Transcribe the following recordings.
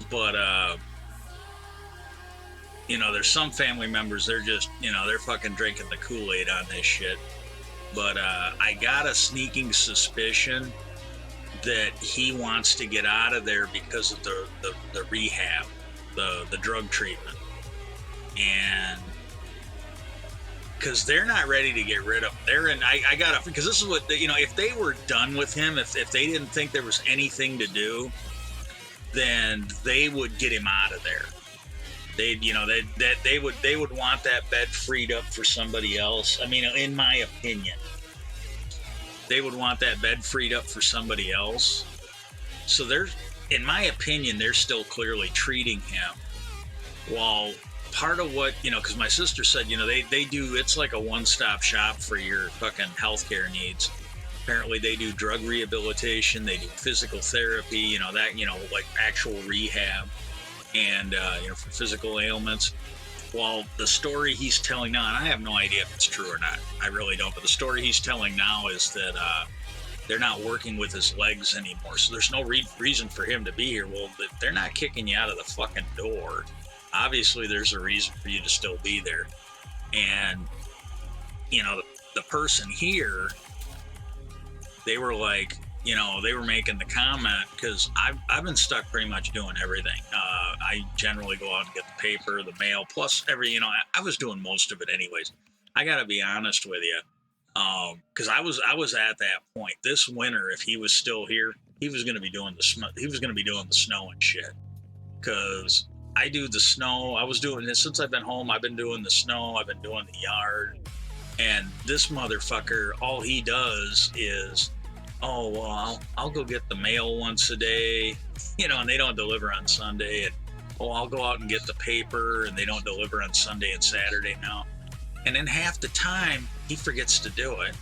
But you know, there's some family members, they're just, you know, they're fucking drinking the Kool-Aid on this shit. But I got a sneaking suspicion that he wants to get out of there because of the rehab, the drug treatment. And because they're not ready to get rid of him. They're in, I gotta, because this is what, you know, if they were done with him, if they didn't think there was anything to do, then they would get him out of there. They'd, you know, they would want that bed freed up for somebody else. I mean, in my opinion, they would want that bed freed up for somebody else. So they're, in my opinion, they're still clearly treating him. While part of what, you know, because my sister said, you know, they do, it's like a one-stop shop for your fucking healthcare needs. Apparently they do drug rehabilitation, they do physical therapy, you know, that, you know, like actual rehab. And, you know, for physical ailments. Well, the story he's telling now, and I have no idea if it's true or not, I really don't, but the story he's telling now is that they're not working with his legs anymore, so there's no reason for him to be here. Well, they're not kicking you out of the fucking door. Obviously, there's a reason for you to still be there. And, you know, the person here, they were like, you know, they were making the comment, because I've been stuck pretty much doing everything. I generally go out and get the paper, the mail, plus you know, I was doing most of it anyways. I got to be honest with you, because I was at that point this winter. If he was still here, he was going to be doing the snow. He was going to be doing the snow and shit. Because I do the snow. I was doing this since I've been home. I've been doing the snow. I've been doing the yard. And this motherfucker, all he does is, oh, well, I'll go get the mail once a day, you know, and they don't deliver on Sunday. And, oh, I'll go out and get the paper, and they don't deliver on Sunday and Saturday now. And then half the time, he forgets to do it,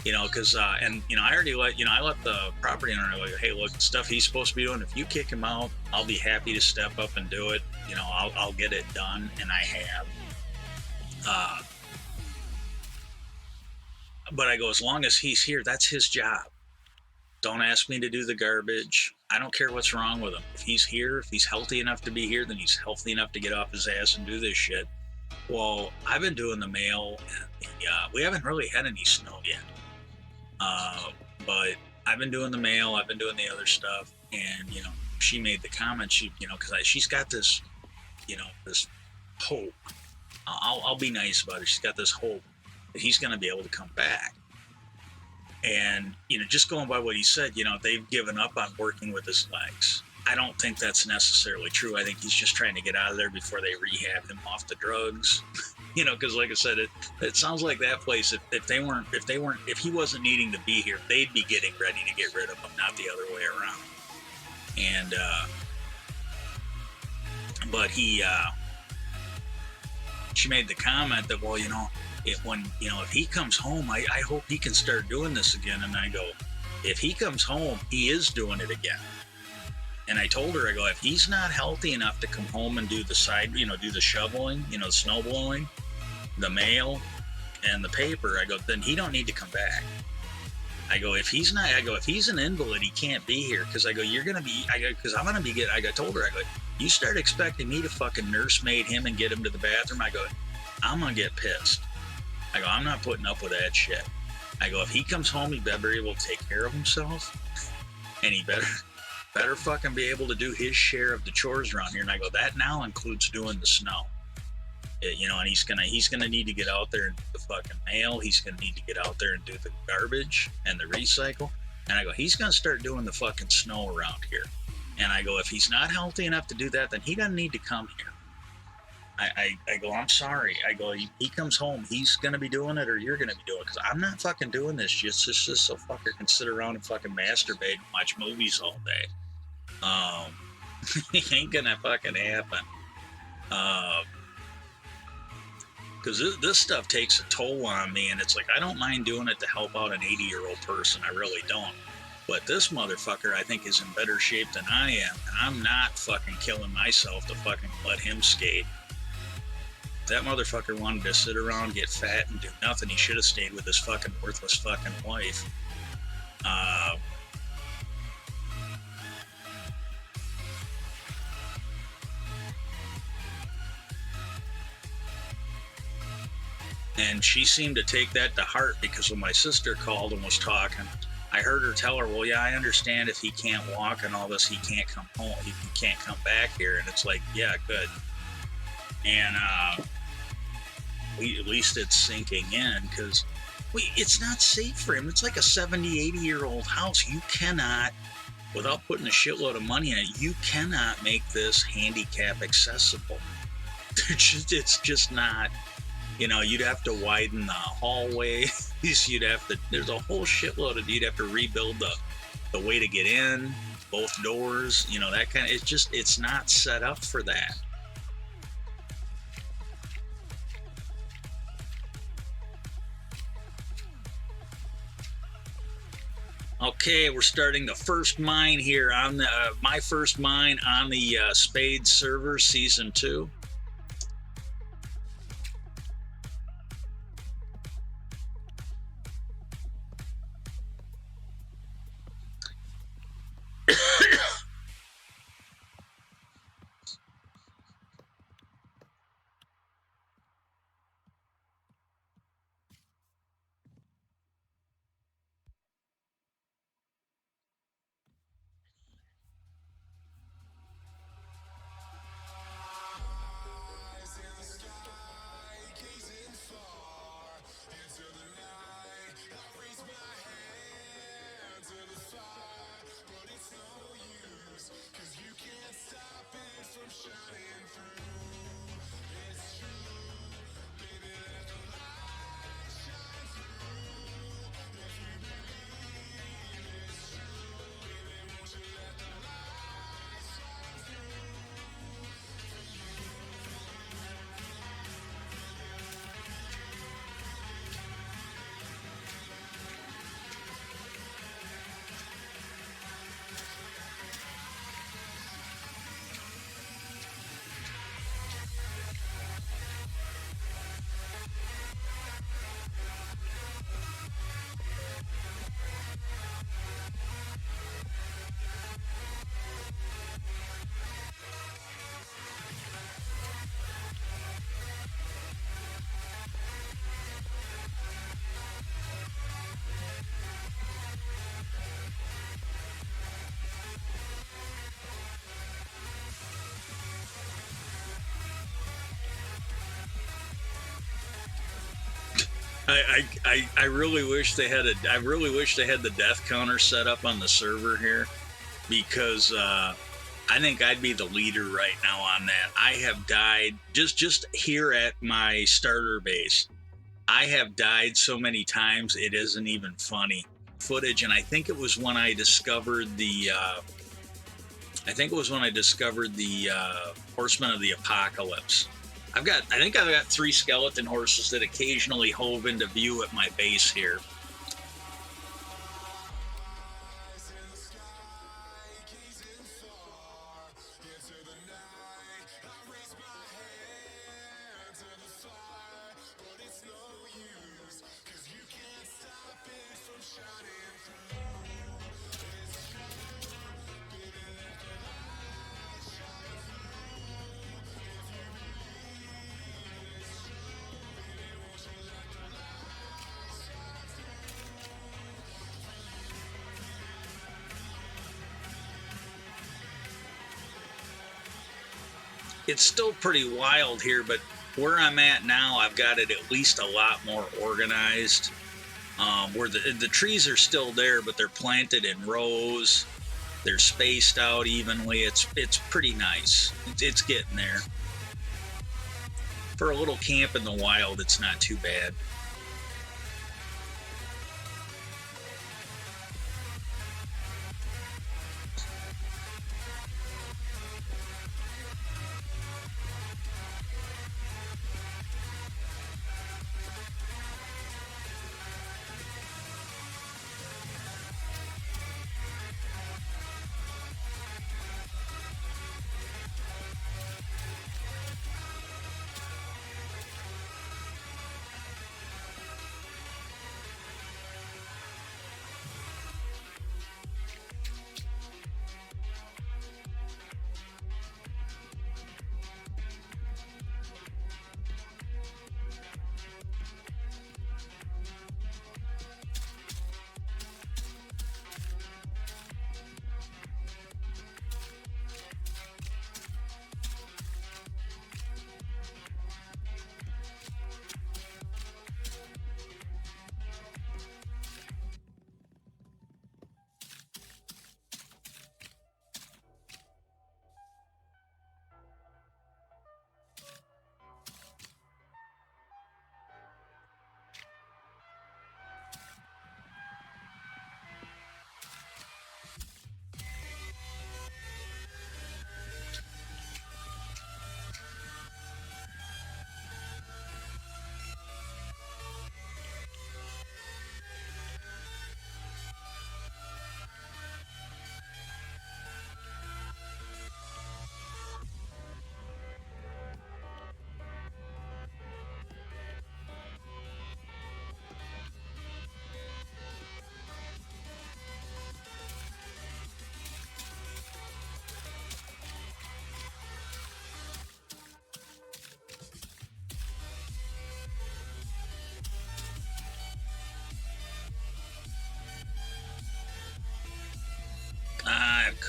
you know, because, and, you know, I already let the property owner know, hey, look, the stuff he's supposed to be doing, if you kick him out, I'll be happy to step up and do it. You know, I'll get it done, and I have. But I go, as long as he's here, that's his job. Don't ask me to do the garbage. I don't care what's wrong with him. If he's here, if he's healthy enough to be here, then he's healthy enough to get off his ass and do this shit. Well, I've been doing the mail, and we haven't really had any snow yet. But I've been doing the mail, I've been doing the other stuff, and, you know, she made the comment, she, you know, because she's got this, you know, this hope. I'll be nice about it. She's got this hope that he's going to be able to come back. And, you know, just going by what he said, you know, they've given up on working with his legs. I don't think that's necessarily true. I think he's just trying to get out of there before they rehab him off the drugs. You know, because like I said, it sounds like that place, if he wasn't needing to be here, they'd be getting ready to get rid of him, not the other way around. And, but she made the comment that, well, you know, if he comes home, I hope he can start doing this again. And I go, if he comes home, he is doing it again. And I told her, I go, if he's not healthy enough to come home and do the side, you know, do the shoveling, you know, the snow blowing, the mail, and the paper, I go, then he don't need to come back. I go, if he's an invalid, he can't be here. Because I go, I told her, I go, you start expecting me to fucking nursemaid him and get him to the bathroom, I go, I'm gonna get pissed. I go, I'm not putting up with that shit. I go, if he comes home, he better be able to take care of himself, and he better fucking be able to do his share of the chores around here. And I go, that now includes doing the snow. You know, and he's gonna need to get out there and do the fucking mail. He's gonna need to get out there and do the garbage and the recycle. And I go, he's gonna start doing the fucking snow around here. And I go, if he's not healthy enough to do that, then he doesn't need to come here. I go, I'm sorry. I go, he comes home, he's gonna be doing it, or you're gonna be doing it, because I'm not fucking doing this just so fucker can sit around and fucking masturbate and watch movies all day. It ain't gonna fucking happen. Because this stuff takes a toll on me, and it's like, I don't mind doing it to help out an 80-year-old person. I really don't. But this motherfucker, I think, is in better shape than I am, and I'm not fucking killing myself to fucking let him skate. That motherfucker wanted to sit around, get fat, and do nothing. He should have stayed with his fucking worthless fucking wife. And she seemed to take that to heart, because when my sister called and was talking, I heard her tell her, well, yeah, I understand if he can't walk and all this, he can't come home, he can't come back here. And it's like, yeah, good. And at least it's sinking in, because it's not safe for him. It's like a 70, 80-year-old house. You cannot, without putting a shitload of money in it, you cannot make this handicap accessible. It's just not. You'd have to widen the hallway. There's a whole shitload of, you'd have to rebuild the way to get in, both doors, that kind of, it's not set up for that. Okay, we're starting the first mine here on my first mine on the Spades server, season 2. I really wish they had the death counter set up on the server here, because I think I'd be the leader right now on that. I have died just here at my starter base. I have died so many times it isn't even funny footage. And I think it was when I discovered the Horsemen of the Apocalypse. I think I've got 3 skeleton horses that occasionally hove into view at my base here. It's still pretty wild here, but where I'm at now, I've got it at least a lot more organized. Where the trees are still there, but they're planted in rows. They're spaced out evenly. It's pretty nice. It's getting there. For a little camp in the wild, it's not too bad.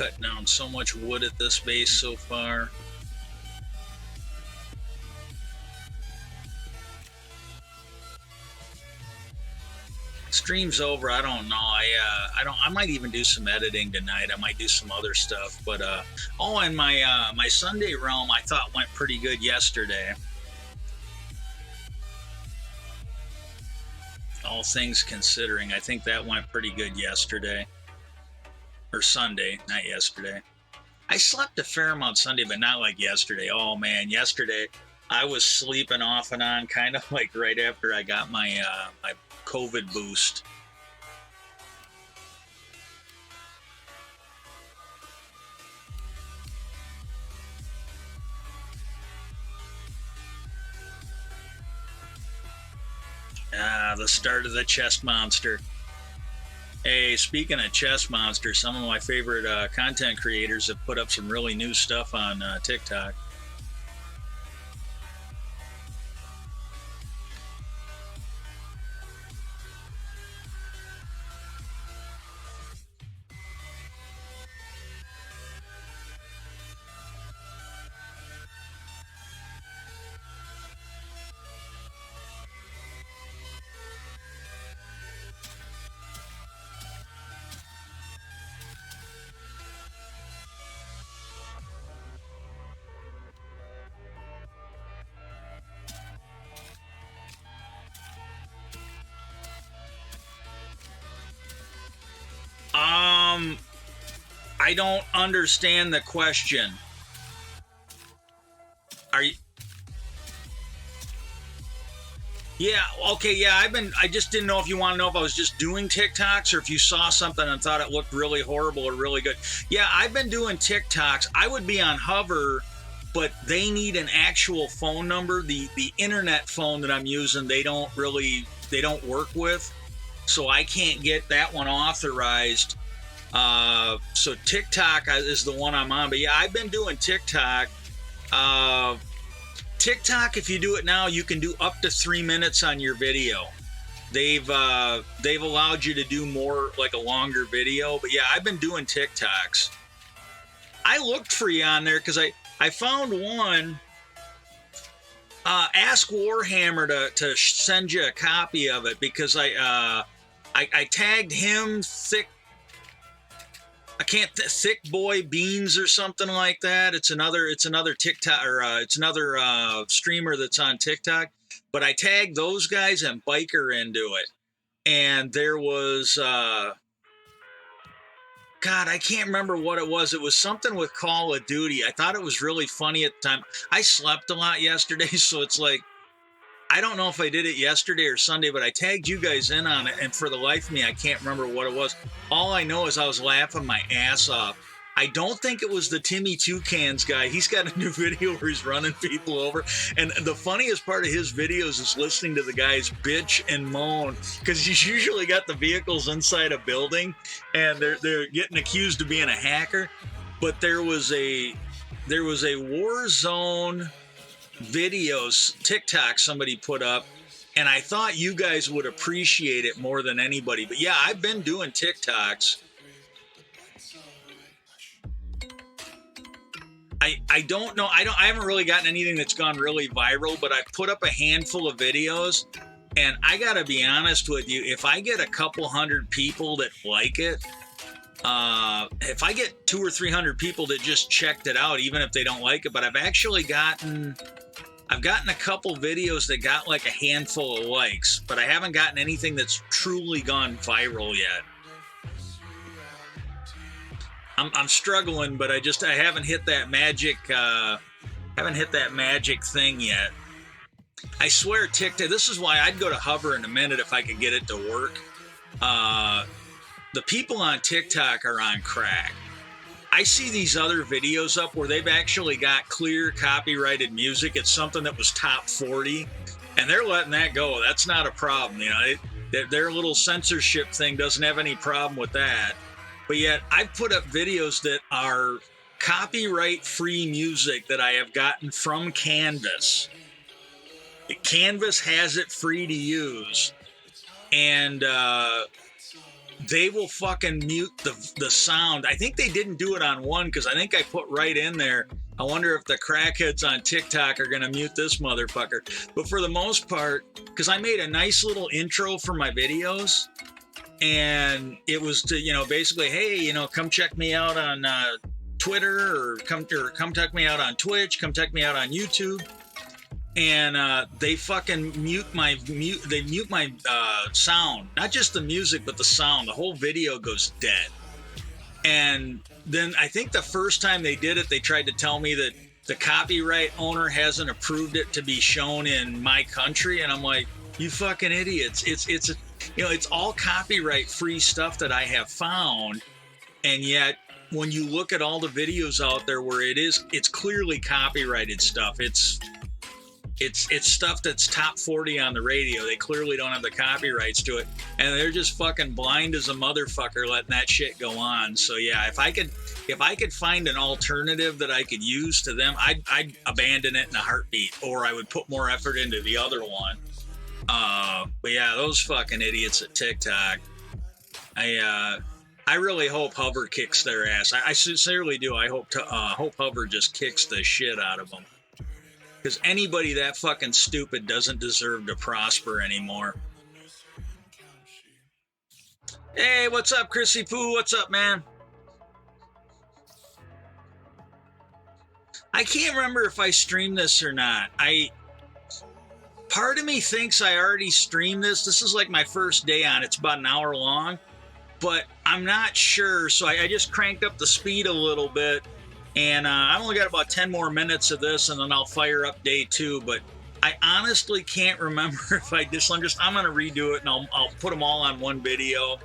cut down so much wood at this base so far. Stream's over. I don't know. I might even do some editing tonight. I might do some other stuff. But and my Sunday realm I thought went pretty good yesterday. All things considering, I think that went pretty good yesterday. Or Sunday, not yesterday. I slept a fair amount Sunday, but not like yesterday. Oh man, yesterday I was sleeping off and on, kind of like right after I got my my COVID boost. The start of the chest monster. Hey, speaking of chest monster, some of my favorite content creators have put up some really new stuff on TikTok. I don't understand the question. Are you? Yeah, okay, yeah, I just didn't know if you want to know if I was just doing TikToks or if you saw something and thought it looked really horrible or really good. Yeah, I've been doing TikToks. I would be on Hover, but they need an actual phone number. The internet phone that I'm using, they don't work with. So I can't get that one authorized. So TikTok is the one I'm on. But yeah, I've been doing TikTok. TikTok, if you do it now, you can do up to 3 minutes on your video. They've allowed you to do more, like a longer video. But yeah, I've been doing TikToks. I looked for you on there because I found one. Ask Warhammer to send you a copy of it because I tagged him Thick Boy Beans or something like that. It's another TikTok or it's another streamer that's on TikTok. But I tagged those guys and Biker into it, and there was God, I can't remember what it was. It was something with Call of Duty. I thought it was really funny at the time. I slept a lot yesterday, so it's like I don't know if I did it yesterday or Sunday, but I tagged you guys in on it, and for the life of me, I can't remember what it was. All I know is I was laughing my ass off. I don't think it was the Timmy Toucans guy. He's got a new video where he's running people over, and the funniest part of his videos is listening to the guys bitch and moan because he's usually got the vehicles inside a building, and they're getting accused of being a hacker. But there was a Warzone videos TikTok somebody put up, and I thought you guys would appreciate it more than anybody. But yeah, I've been doing TikToks. I don't know. I haven't really gotten anything that's gone really viral, but I've put up a handful of videos, and I gotta be honest with you, if I get a couple hundred people that like it, if I get 200 or 300 people that just checked it out, even if they don't like it, but I've gotten a couple videos that got like a handful of likes, but I haven't gotten anything that's truly gone viral yet. I'm struggling, but I haven't hit that magic thing yet. I swear TikTok, this is why I'd go to Hover in a minute if I could get it to work. The people on TikTok are on crack. I see these other videos up where they've actually got clear copyrighted music. It's something that was top 40, and they're letting that go. That's not a problem. You know, their little censorship thing doesn't have any problem with that. But yet I've put up videos that are copyright-free music that I have gotten from Canvas. Canvas has it free to use. And they will fucking mute the sound. I think they didn't do it on one because I think I put right in there, I wonder if the crackheads on TikTok are going to mute this motherfucker. But for the most part, because I made a nice little intro for my videos, and it was to, you know, basically, hey, you know, come check me out on Twitter, or come check me out on Twitch, come check me out on YouTube. And they fucking mute my sound, not just the music, but the sound. The whole video goes dead. And then I think the first time they did it, they tried to tell me that the copyright owner hasn't approved it to be shown in my country, and I'm like, you fucking idiots! It's you know, it's all copyright free stuff that I have found, and yet when you look at all the videos out there where it's clearly copyrighted stuff. It's stuff that's top 40 on the radio. They clearly don't have the copyrights to it, and they're just fucking blind as a motherfucker letting that shit go on. So yeah, if I could find an alternative that I could use to them, I'd abandon it in a heartbeat, or I would put more effort into the other one. But yeah, those fucking idiots at TikTok. I really hope Hover kicks their ass. I sincerely do. I hope Hover just kicks the shit out of them. Because anybody that fucking stupid doesn't deserve to prosper anymore. Hey, what's up, Chrissy Poo? What's up, man? I can't remember if I streamed this or not. Part of me thinks I already streamed this. This is like my first day on. It's about an hour long. But I'm not sure, so I just cranked up the speed a little bit. And I've only got about 10 more minutes of this, and then I'll fire up day 2. But I honestly can't remember if I did. I'm going to redo it, and I'll put them all on one video.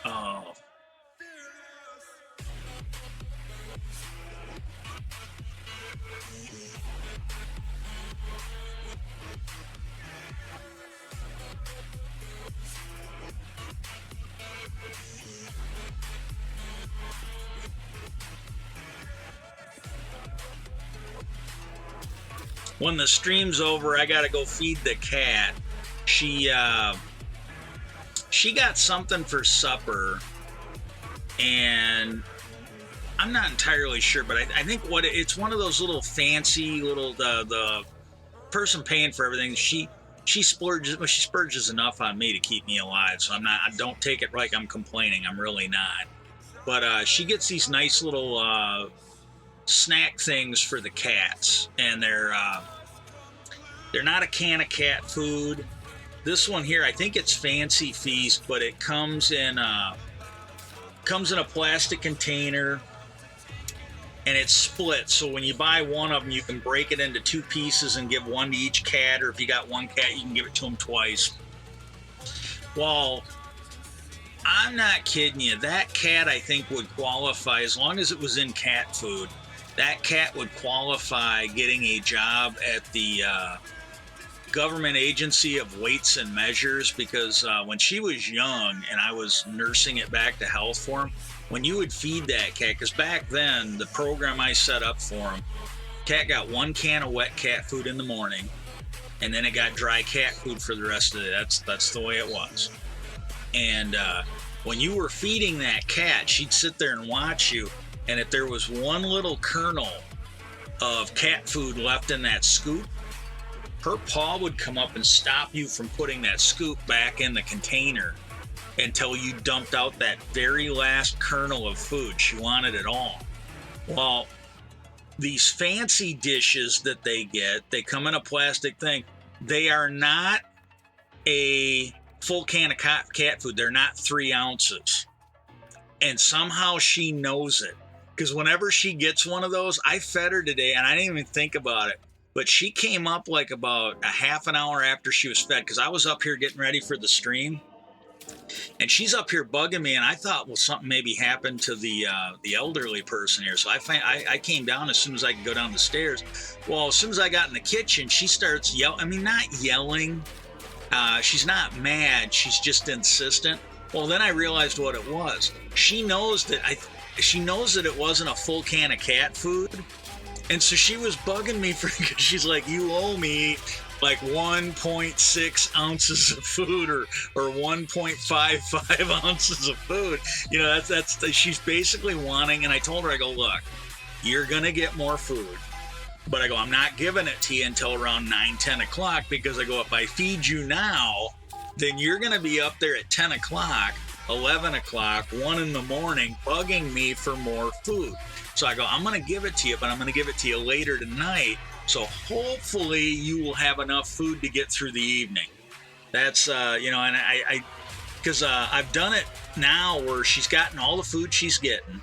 Oh. When the stream's over, I gotta go feed the cat. She got something for supper, and I'm not entirely sure, but I think it's one of those little fancy little the person paying for everything. She splurges enough on me to keep me alive, so I don't take it like I'm complaining. I'm really not. But she gets these nice little snack things for the cats, and they're not a can of cat food. This one here, I think it's Fancy Feast, but it comes in a plastic container, and it's split. So when you buy one of them, you can break it into 2 pieces and give one to each cat, or if you got one cat, you can give it to them twice. Well, I'm not kidding you. That cat, I think, would qualify, as long as it was in cat food, that cat would qualify getting a job at the government agency of weights and measures, because when she was young and I was nursing it back to health for him, when you would feed that cat, because back then the program I set up for him, cat got 1 can of wet cat food in the morning, and then it got dry cat food for the rest of the day. That's the way it was. And when you were feeding that cat, she'd sit there and watch you, and if there was one little kernel of cat food left in that scoop, her paw would come up and stop you from putting that scoop back in the container until you dumped out that very last kernel of food. She wanted it all. Well, these fancy dishes that they get, they come in a plastic thing. They are not a full can of cat food. They're not 3 ounces. And somehow she knows it. Because whenever she gets one of those, I fed her today, and I didn't even think about it. But she came up like about a half an hour after she was fed, because I was up here getting ready for the stream, and she's up here bugging me, and I thought, well, something maybe happened to the elderly person here. So I came down as soon as I could go down the stairs. Well, as soon as I got in the kitchen, she starts yelling. I mean, not yelling, She's not mad, she's just insistent. Well, then I realized what it was. She knows that it wasn't a full can of cat food. And so she was bugging me for, she's like, you owe me like 1.6 ounces of food or 1.55 ounces of food. You know, that's she's basically wanting, and I told her, I go, look, you're going to get more food. But I go, I'm not giving it to you until around 9, 10 o'clock, because I go, if I feed you now, then you're going to be up there at 10 o'clock, 11 o'clock, 1 in the morning, bugging me for more food. So I go, I'm going to give it to you, but I'm going to give it to you later tonight. So hopefully you will have enough food to get through the evening. That's, you know, and because I've done it now where she's gotten all the food she's getting.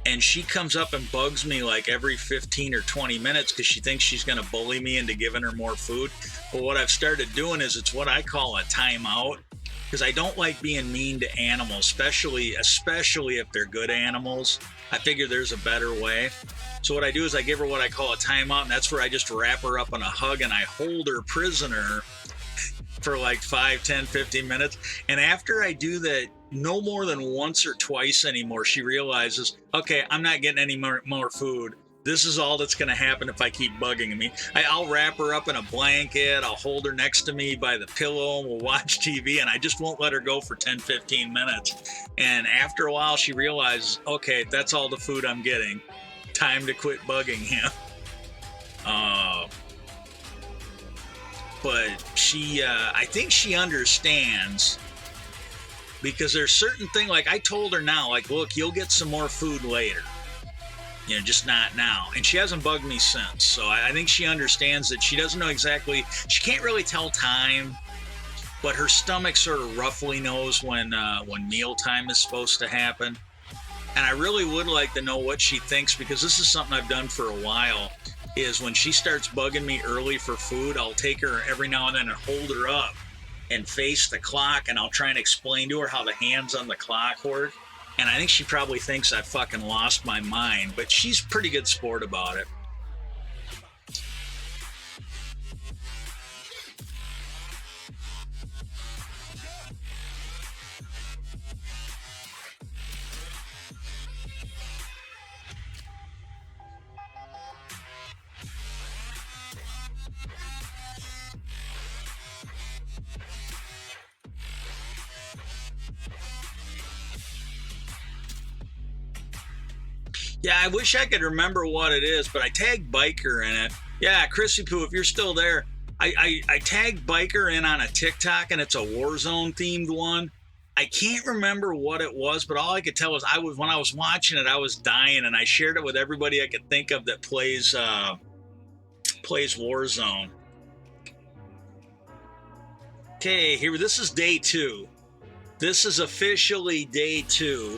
And she comes up and bugs me like every 15 or 20 minutes because she thinks she's going to bully me into giving her more food. But what I've started doing is it's what I call a timeout, because I don't like being mean to animals, especially if they're good animals. I figure there's a better way. So what I do is I give her what I call a timeout, and that's where I just wrap her up in a hug and I hold her prisoner for like 5, 10, 15 minutes. And after I do that, no more than once or twice anymore, she realizes, okay, I'm not getting any more food. This is all that's going to happen if I keep bugging me. I'll wrap her up in a blanket. I'll hold her next to me by the pillow. We'll watch TV, and I just won't let her go for 10, 15 minutes. And after a while, she realizes, okay, that's all the food I'm getting. Time to quit bugging him. But she, I think she understands, because there's certain things, like I told her now, like, look, you'll get some more food later. You know, just not now. And she hasn't bugged me since. So I think she understands that she doesn't know exactly, she can't really tell time, but her stomach sort of roughly knows when mealtime is supposed to happen. And I really would like to know what she thinks, because this is something I've done for a while, is when she starts bugging me early for food, I'll take her every now and then and hold her up and face the clock, and I'll try and explain to her how the hands on the clock work. And I think she probably thinks I fucking lost my mind, but she's pretty good sport about it. Yeah, I wish I could remember what it is, but I tagged Biker in it. Yeah, Chrissy Poo, if you're still there, I tagged Biker in on a TikTok, and it's a Warzone themed one. I can't remember what it was, but all I could tell was when I was watching it, I was dying, and I shared it with everybody I could think of that plays Warzone. Okay, here, this is day 2. This is officially day 2.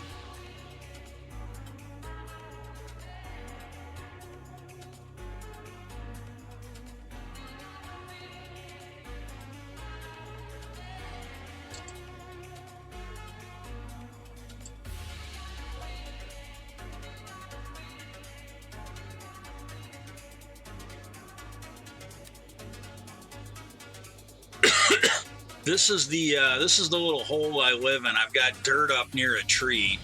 This is the little hole I live in. I've got dirt up near a tree.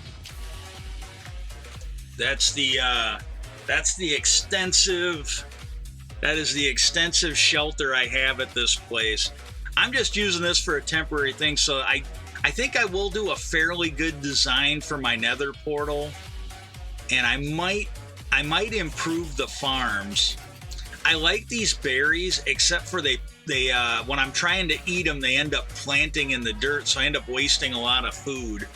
That is the extensive shelter I have at this place. I'm just using this for a temporary thing, so I think I will do a fairly good design for my nether portal, and I might improve the farms. I like these berries, except for they when I'm trying to eat them, they end up planting in the dirt, so I end up wasting a lot of food.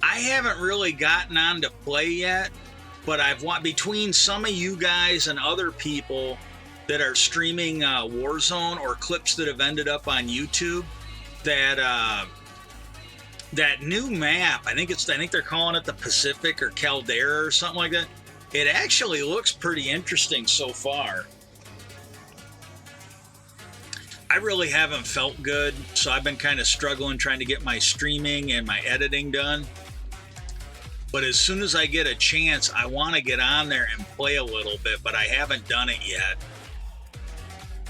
I haven't really gotten on to play yet, but I've between some of you guys and other people, that are streaming Warzone or clips that have ended up on YouTube. That that new map, I think they're calling it the Pacific or Caldera or something like that. It actually looks pretty interesting so far. I really haven't felt good, so I've been kind of struggling trying to get my streaming and my editing done. But as soon as I get a chance, I want to get on there and play a little bit, but I haven't done it yet.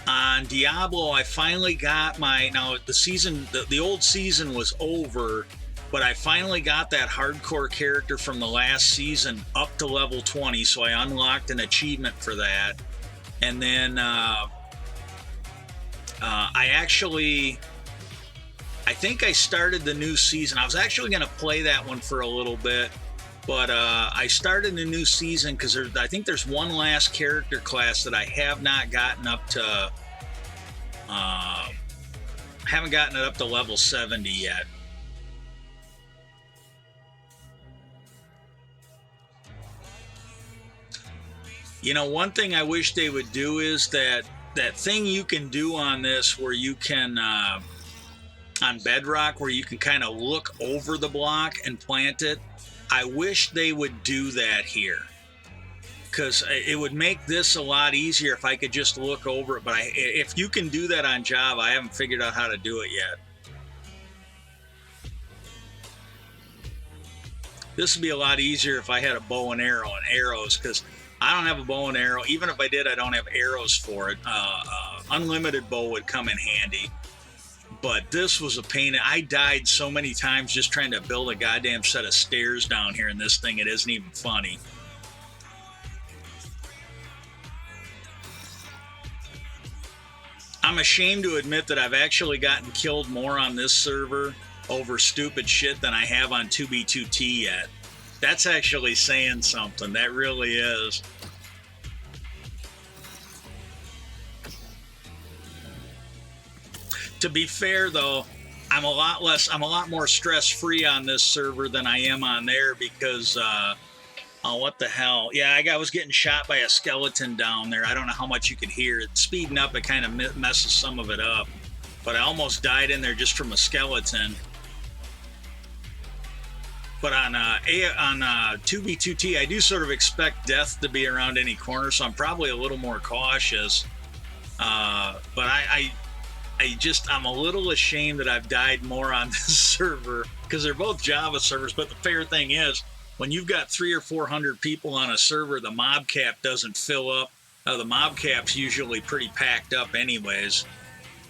On Diablo, I finally got now the season, the old season was over, but I finally got that hardcore character from the last season up to level 20, so I unlocked an achievement for that. And then I think I started the new season. I was actually going to play that one for a little bit, but I started the new season because I think there's one last character class that I have not gotten up to. Haven't gotten it up to level 70 yet. You know, one thing I wish they would do is that thing you can do on this where you can on Bedrock where you can kind of look over the block and plant it. I wish they would do that here, because it would make this a lot easier if I could just look over it. But if you can do that on Java, I haven't figured out how to do it yet. This would be a lot easier if I had a bow and arrow and arrows, because I don't have a bow and arrow. Even if I did, I don't have arrows for it. Unlimited bow would come in handy. But this was a pain. I died so many times just trying to build a goddamn set of stairs down here in this thing. It isn't even funny. I'm ashamed to admit that I've actually gotten killed more on this server over stupid shit than I have on 2B2T yet. That's actually saying something. That really is. To be fair, though, I'm a lot more stress-free on this server than I am on there because, oh, what the hell? Yeah, I was getting shot by a skeleton down there. I don't know how much you could hear it. Speeding up, it kind of messes some of it up. But I almost died in there just from a skeleton. But on 2B2T, I do sort of expect death to be around any corner, so I'm probably a little more cautious. But I'm a little ashamed that I've died more on this server, because they're both Java servers. But the fair thing is, when you've got 300 or 400 people on a server, the mob cap doesn't fill up. The mob cap's usually pretty packed up anyways.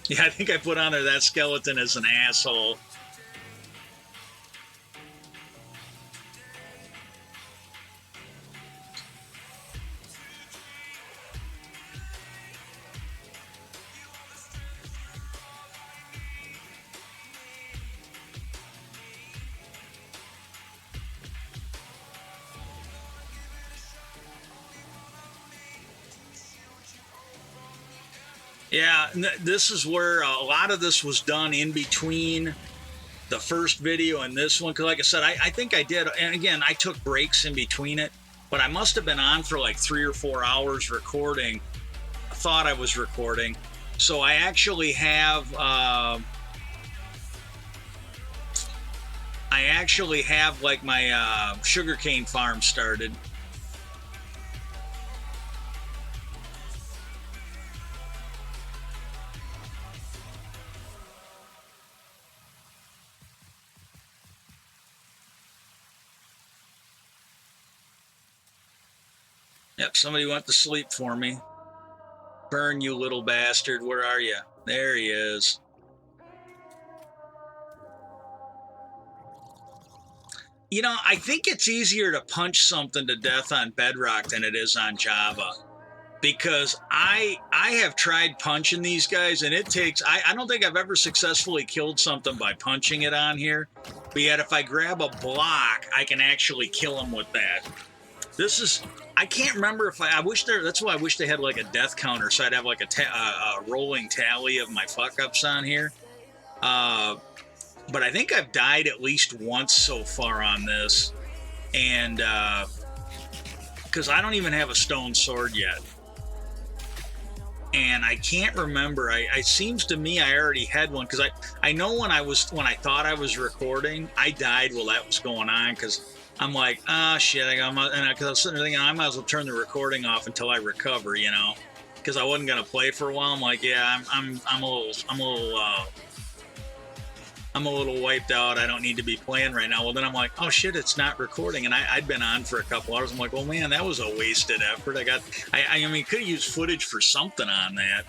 Yeah, I think I put on there that skeleton is an asshole. Yeah, this is where a lot of this was done in between the first video and this one. Because like I said, I think I did. And again, I took breaks in between it. But I must have been on for like 3 or 4 hours recording. I thought I was recording. So I actually have... like my sugarcane farm started. Yep, somebody went to sleep for me. Burn, you little bastard. Where are you? There he is. You know, I think it's easier to punch something to death on Bedrock than it is on Java. Because I have tried punching these guys, and it takes... I don't think I've ever successfully killed something by punching it on here. But yet, if I grab a block, I can actually kill them with that. This is... I can't remember if I wish there... That's why I wish they had like a death counter, so I'd have like a rolling tally of my fuck-ups on here. But I think I've died at least once so far on this. And... because I don't even have a stone sword yet. and I can't remember. It seems to me I already had one, because I know when I thought I was recording, I died while that was going on, because I'm like, ah, shit. Because I was sitting there thinking, I might as well turn the recording off until I recover, you know, because I wasn't gonna play for a while. I'm like, yeah, I'm a little wiped out. I don't need to be playing right now. Well, then I'm like, oh shit, it's not recording. And I'd been on for a couple hours. I'm like, well, man, that was a wasted effort. I mean, could have used footage for something on that.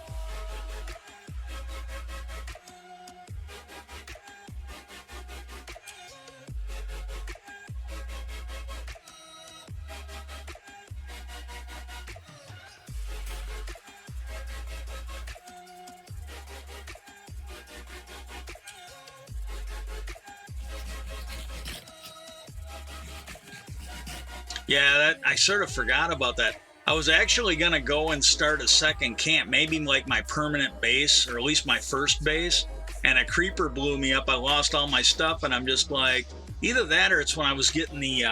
Yeah, I sort of forgot about that. I was actually gonna go and start a second camp, maybe like my permanent base, or at least my first base. And a creeper blew me up. I lost all my stuff, and I'm just like, either that or it's when I was getting the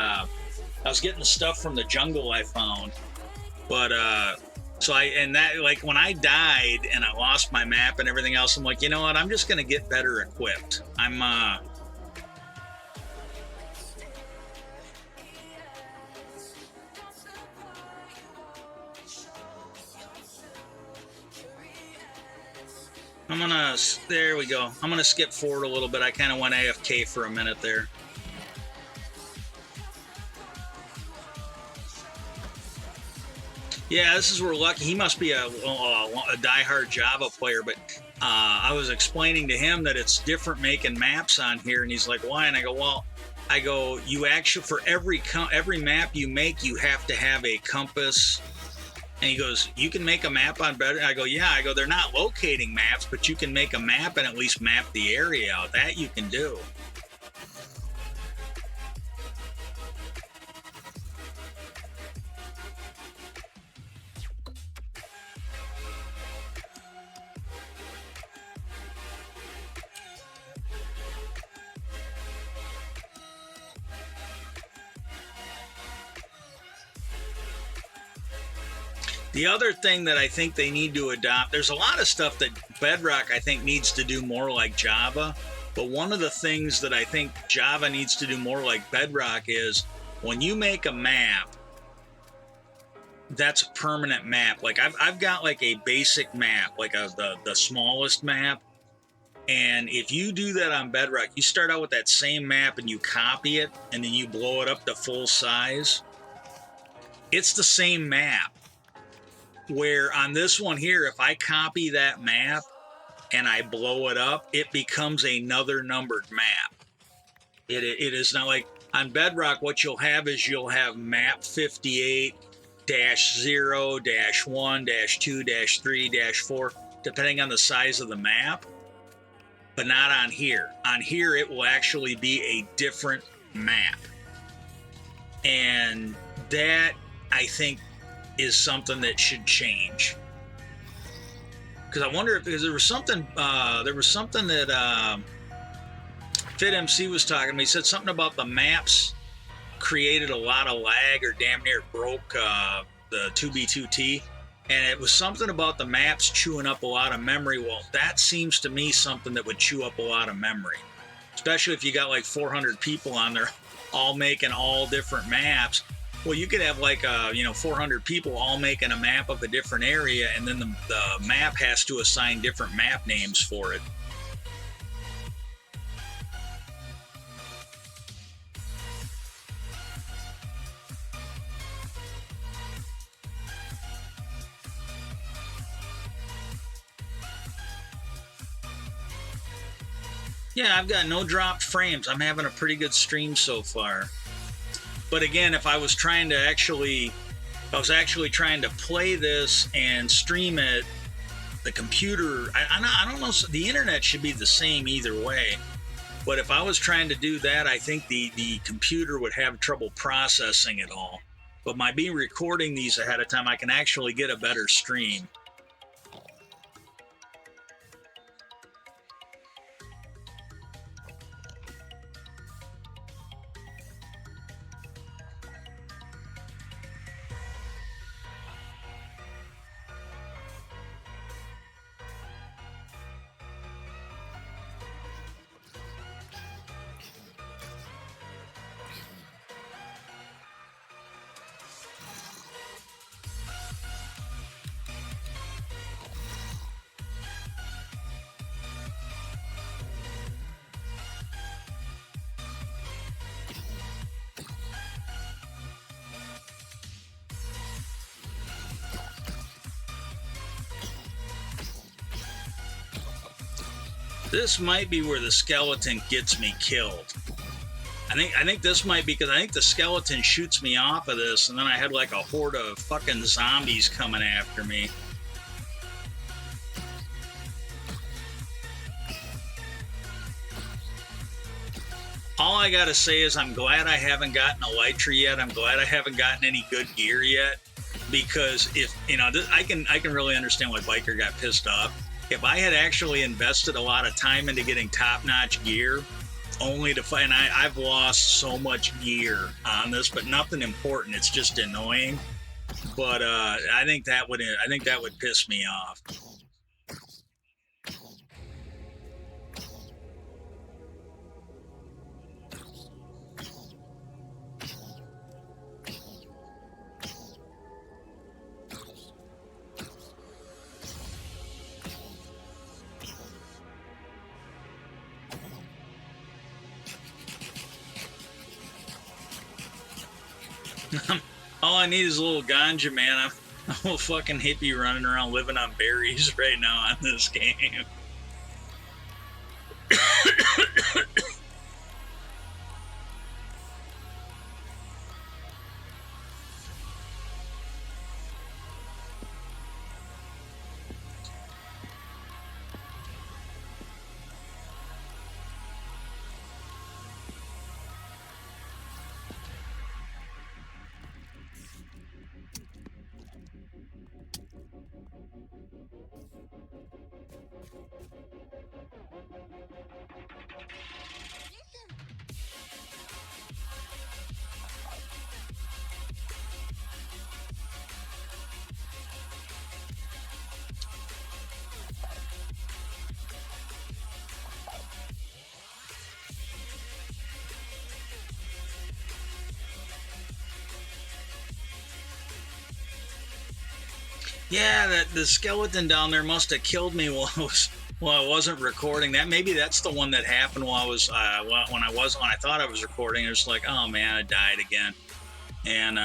stuff from the jungle I found. But like when I died and I lost my map and everything else, I'm like, you know what? I'm just gonna get better equipped. There we go. I'm gonna skip forward a little bit. I kind of went AFK for a minute there. Yeah, this is where Lucky, he must be a diehard Java player, but I was explaining to him that it's different making maps on here, and he's like, why? And I go, well, you actually, for every map you make, you have to have a compass. And he goes, you can make a map on Bedrock? I go, yeah. I go, they're not locating maps, but you can make a map and at least map the area out. That you can do. The other thing that I think they need to adopt, there's a lot of stuff that Bedrock, I think, needs to do more like Java. But one of the things that I think Java needs to do more like Bedrock is when you make a map, that's a permanent map. Like I've got like a basic map, like the smallest map. And if you do that on Bedrock, you start out with that same map and you copy it and then you blow it up to full size. It's the same map. Where on this one here, if I copy that map and I blow it up, it becomes another numbered map. It is not like on Bedrock, what you'll have is you'll have map 58-0-1-2-3-4, depending on the size of the map, but not on here. On here, it will actually be a different map. And that, I think, is something that should change. Because I wonder if there was something that FitMC was talking to me. He said something about the maps created a lot of lag or damn near broke the 2B2T. And it was something about the maps chewing up a lot of memory. Well, that seems to me something that would chew up a lot of memory. Especially if you got like 400 people on there all making all different maps. Well, you could have like 400 people all making a map of a different area, and then the map has to assign different map names for it. Yeah, I've got no dropped frames. I'm having a pretty good stream so far. But again, if I was actually trying to play this and stream it, the computer, I don't know, the internet should be the same either way. But if I was trying to do that, I think the computer would have trouble processing it all. But by me recording these ahead of time, I can actually get a better stream. This might be where the skeleton gets me killed. I think this might be because I think the skeleton shoots me off of this, and then I had like a horde of fucking zombies coming after me. All I gotta say is I'm glad I haven't gotten elytra yet. I'm glad I haven't gotten any good gear yet, because if you know, I can really understand why Biker got pissed off. If I had actually invested a lot of time into getting top-notch gear, only to find I've lost so much gear on this, but nothing important. It's just annoying. But I think that would piss me off. All I need is a little ganja, man. I'm a little fucking hippie running around living on berries right now on this game. Yeah, the skeleton down there must have killed me while I wasn't recording. Maybe that's the one that happened while I was when I thought I was recording. It was like, oh man, I died again, and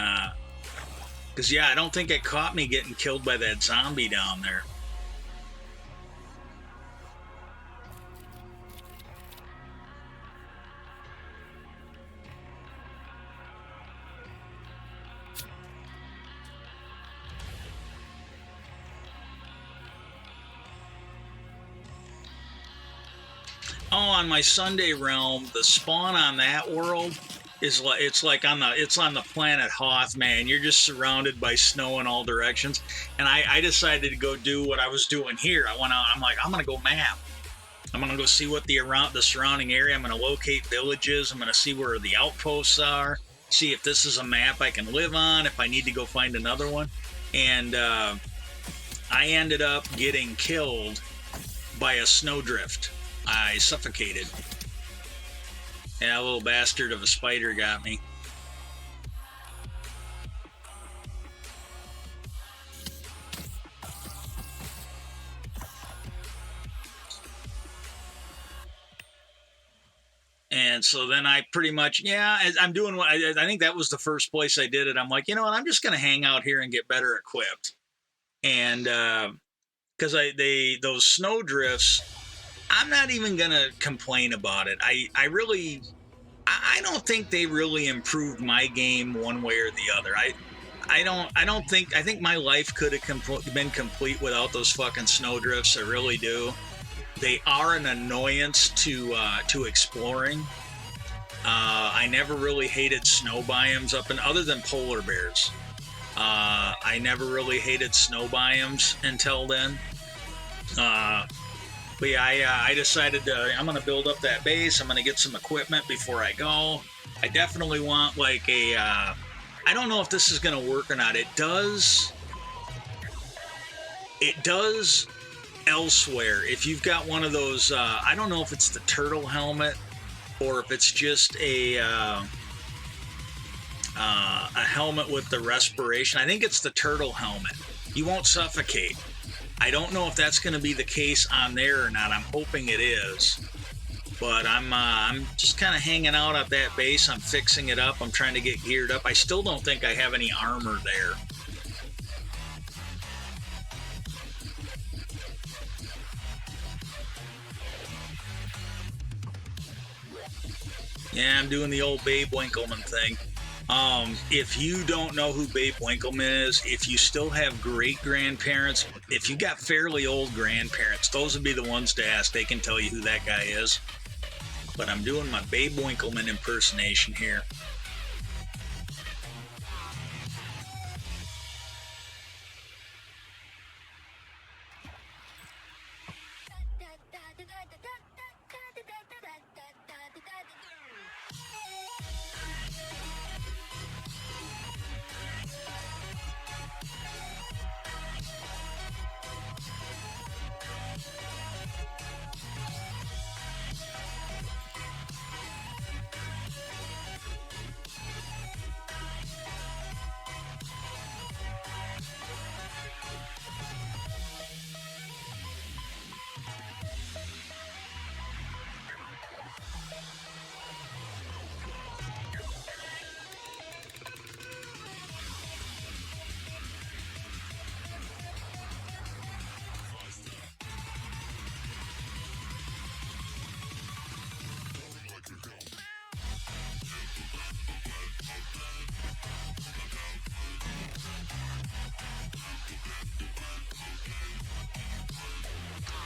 because I don't think it caught me getting killed by that zombie down there. Oh, on my Sunday realm, the spawn on that world is like it's on the planet Hoth, man. You're just surrounded by snow in all directions. And I decided to go do what I was doing here. I'm like, I'm gonna go map. I'm gonna go see what the surrounding area. I'm gonna locate villages. I'm gonna see where the outposts are. See if this is a map I can live on. If I need to go find another one. And I ended up getting killed by a snowdrift. I suffocated. Yeah, a little bastard of a spider got me. And so then I pretty much, I'm doing what I think that was the first place I did it. I'm like, you know what? I'm just going to hang out here and get better equipped. And because those snowdrifts, I'm not even gonna complain about it. I don't think they really improved my game one way or the other. I think my life could have been complete without those fucking snowdrifts. I really do. They are an annoyance to exploring. I never really hated snow biomes other than polar bears. I never really hated snow biomes until then. But yeah, I decided I'm going to build up that base. I'm going to get some equipment before I go. I definitely want like I don't know if this is going to work or not. It does elsewhere. If you've got one of those, I don't know if it's the turtle helmet or if it's just a helmet with the respiration. I think it's the turtle helmet. You won't suffocate. I don't know if that's going to be the case on there or not. I'm hoping it is. But I'm just kind of hanging out at that base. I'm fixing it up. I'm trying to get geared up. I still don't think I have any armor there. Yeah, I'm doing the old Babe Winkleman thing. If you don't know who Babe Winkleman is, if you still have great-grandparents, if you got fairly old grandparents, those would be the ones to ask. They can tell you who that guy is. But I'm doing my Babe Winkleman impersonation here.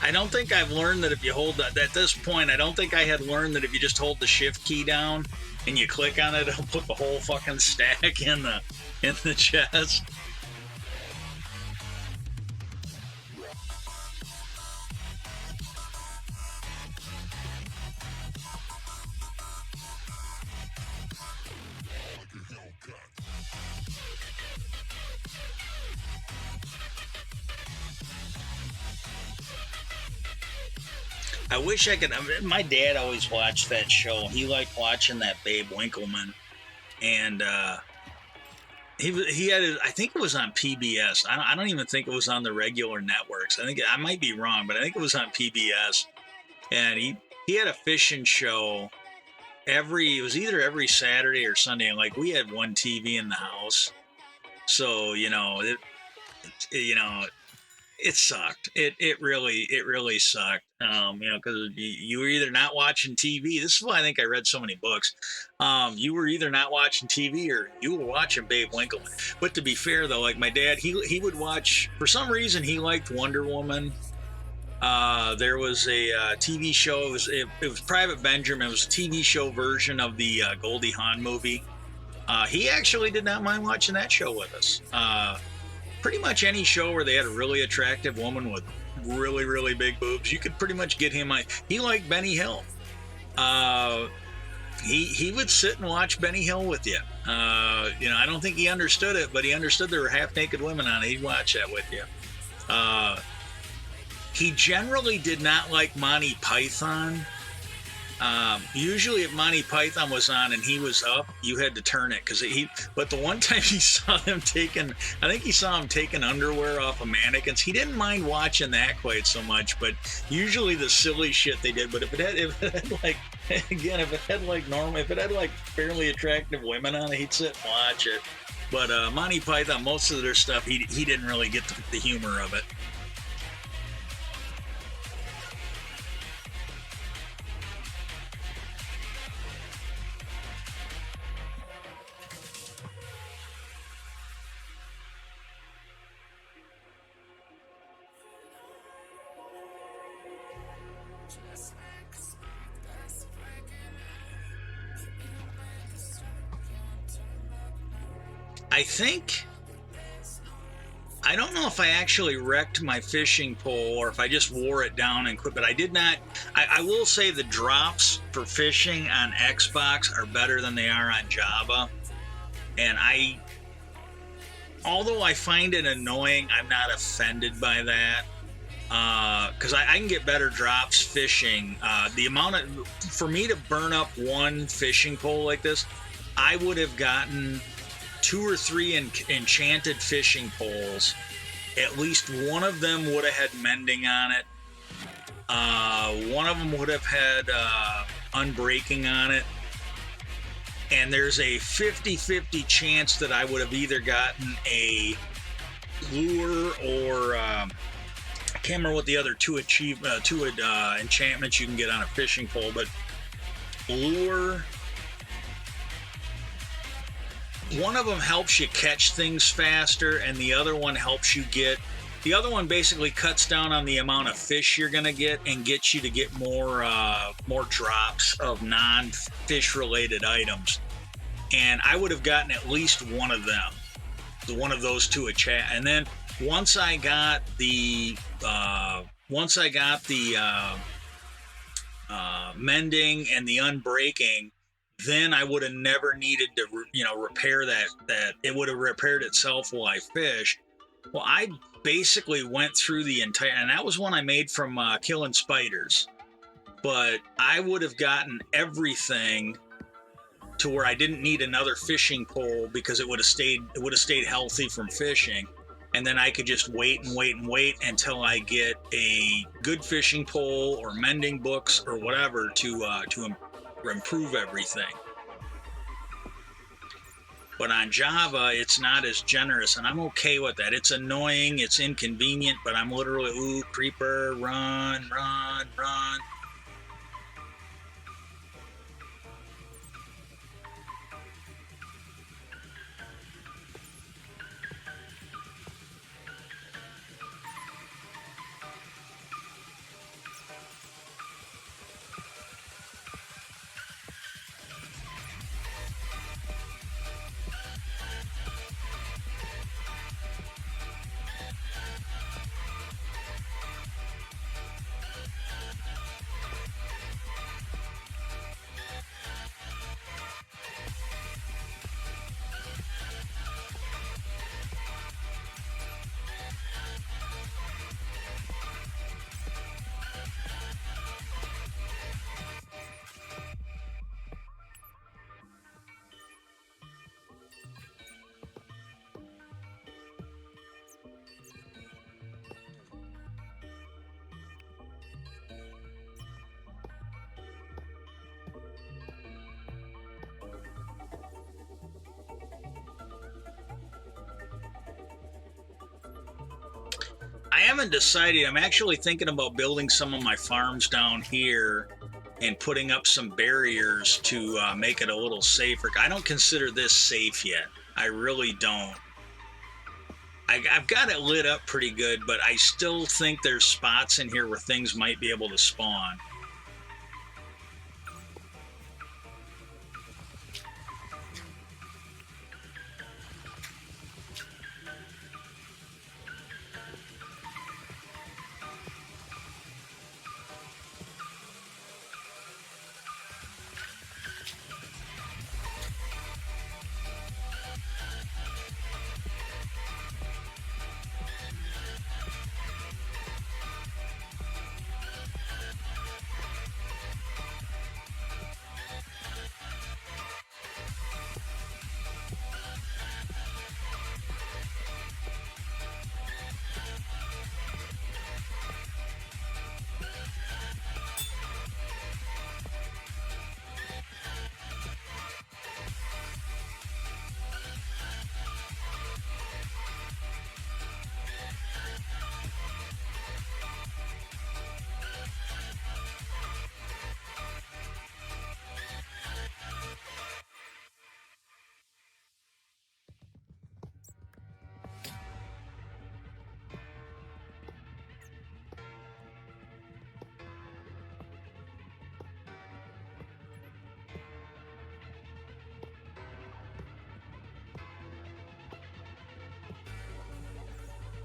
I don't think I've learned that if you hold that, at this point, I don't think I had learned that if you just hold the shift key down and you click on it, it'll put the whole fucking stack in the chest. I wish I could. My dad always watched that show. He liked watching that Babe Winkleman, and he had it. I think it was on PBS. I don't even think it was on the regular networks. I think I might be wrong, but I think it was on PBS. And he had a fishing show it was either every Saturday or Sunday. And like we had one TV in the house, so it sucked. It really sucked. Because you were either not watching TV. This is why I think I read so many books. You were either not watching TV or you were watching Babe Winkleman. But to be fair though, like my dad, he would watch. For some reason, he liked Wonder Woman. There was a TV show. It was Private Benjamin. It was a TV show version of the Goldie Hawn movie. He actually did not mind watching that show with us. Pretty much any show where they had a really attractive woman with really, really big boobs, you could pretty much get him. He liked Benny Hill. He would sit and watch Benny Hill with you. I don't think he understood it, but he understood there were half-naked women on it. He'd watch that with you. He generally did not like Monty Python. Usually if Monty Python was on and he was up, you had to turn it but the one time he saw him taking underwear off of mannequins, he didn't mind watching that quite so much, but usually the silly shit they did. But if it had like fairly attractive women on it, he'd sit and watch it. But Monty Python, most of their stuff, he didn't really get the humor of it. I don't know if I actually wrecked my fishing pole or if I just wore it down and quit, but I did not. I will say the drops for fishing on Xbox are better than they are on Java. And although I find it annoying, I'm not offended by that. Because I can get better drops fishing. For me to burn up one fishing pole like this, I would have gotten 2 or 3 enchanted fishing poles. At least one of them would have had mending on it. One of them would have had unbreaking on it. And there's a 50-50 chance that I would have either gotten a lure or I can't remember what the other two enchantments you can get on a fishing pole, but lure one of them helps you catch things faster, and the other one helps you get. The other one basically cuts down on the amount of fish you're gonna get and gets you to get more drops of non-fish related items. And I would have gotten at least one of them, one of those two a chat. And then once I got the mending and the unbreaking, then I would have never needed to repair that it would have repaired itself while I fished. Well, I basically went through the entire, and that was one I made from killing spiders, but I would have gotten everything to where I didn't need another fishing pole because it would have stayed healthy from fishing. And then I could just wait and wait and wait until I get a good fishing pole or mending books or whatever to improve everything. But on Java, it's not as generous, and I'm okay with that. It's annoying, it's inconvenient, but I'm literally, ooh, creeper, run, run, run. I haven't decided. I'm actually thinking about building some of my farms down here and putting up some barriers to make it a little safer. I don't consider this safe yet. I really don't. I've got it lit up pretty good, but I still think there's spots in here where things might be able to spawn.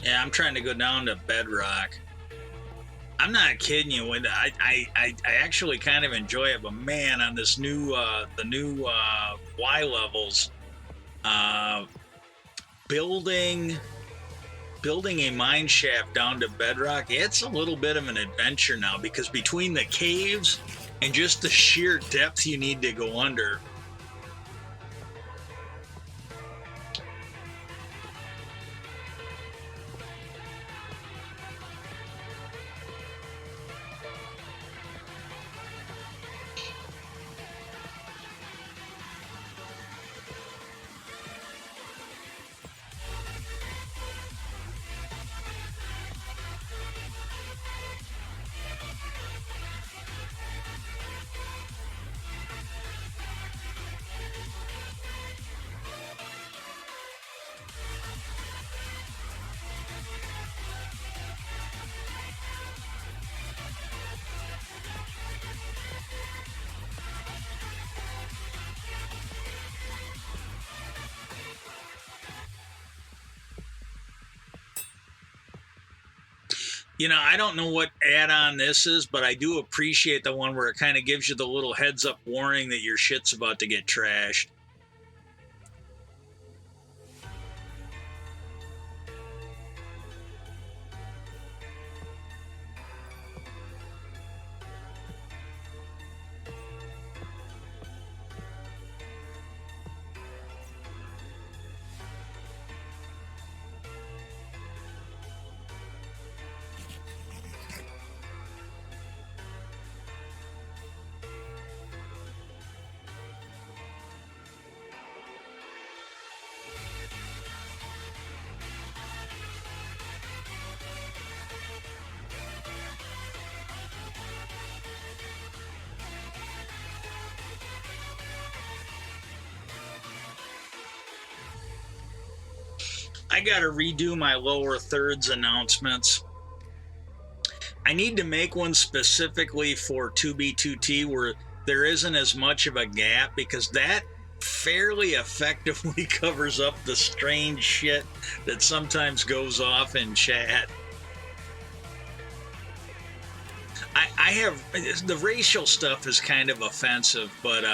Yeah, I'm trying to go down to Bedrock. I'm not kidding you. When I actually kind of enjoy it, but man, on this new the new Y levels, building a mine shaft down to Bedrock, it's a little bit of an adventure now, because between the caves and just the sheer depth you need to go under. You know, I don't know what add-on this is, but I do appreciate the one where it kind of gives you the little heads-up warning that your shit's about to get trashed. I got to redo my lower thirds announcements. I need to make one specifically for 2B2T where there isn't as much of a gap, because that fairly effectively covers up the strange shit that sometimes goes off in chat. I have the racial stuff is kind of offensive, but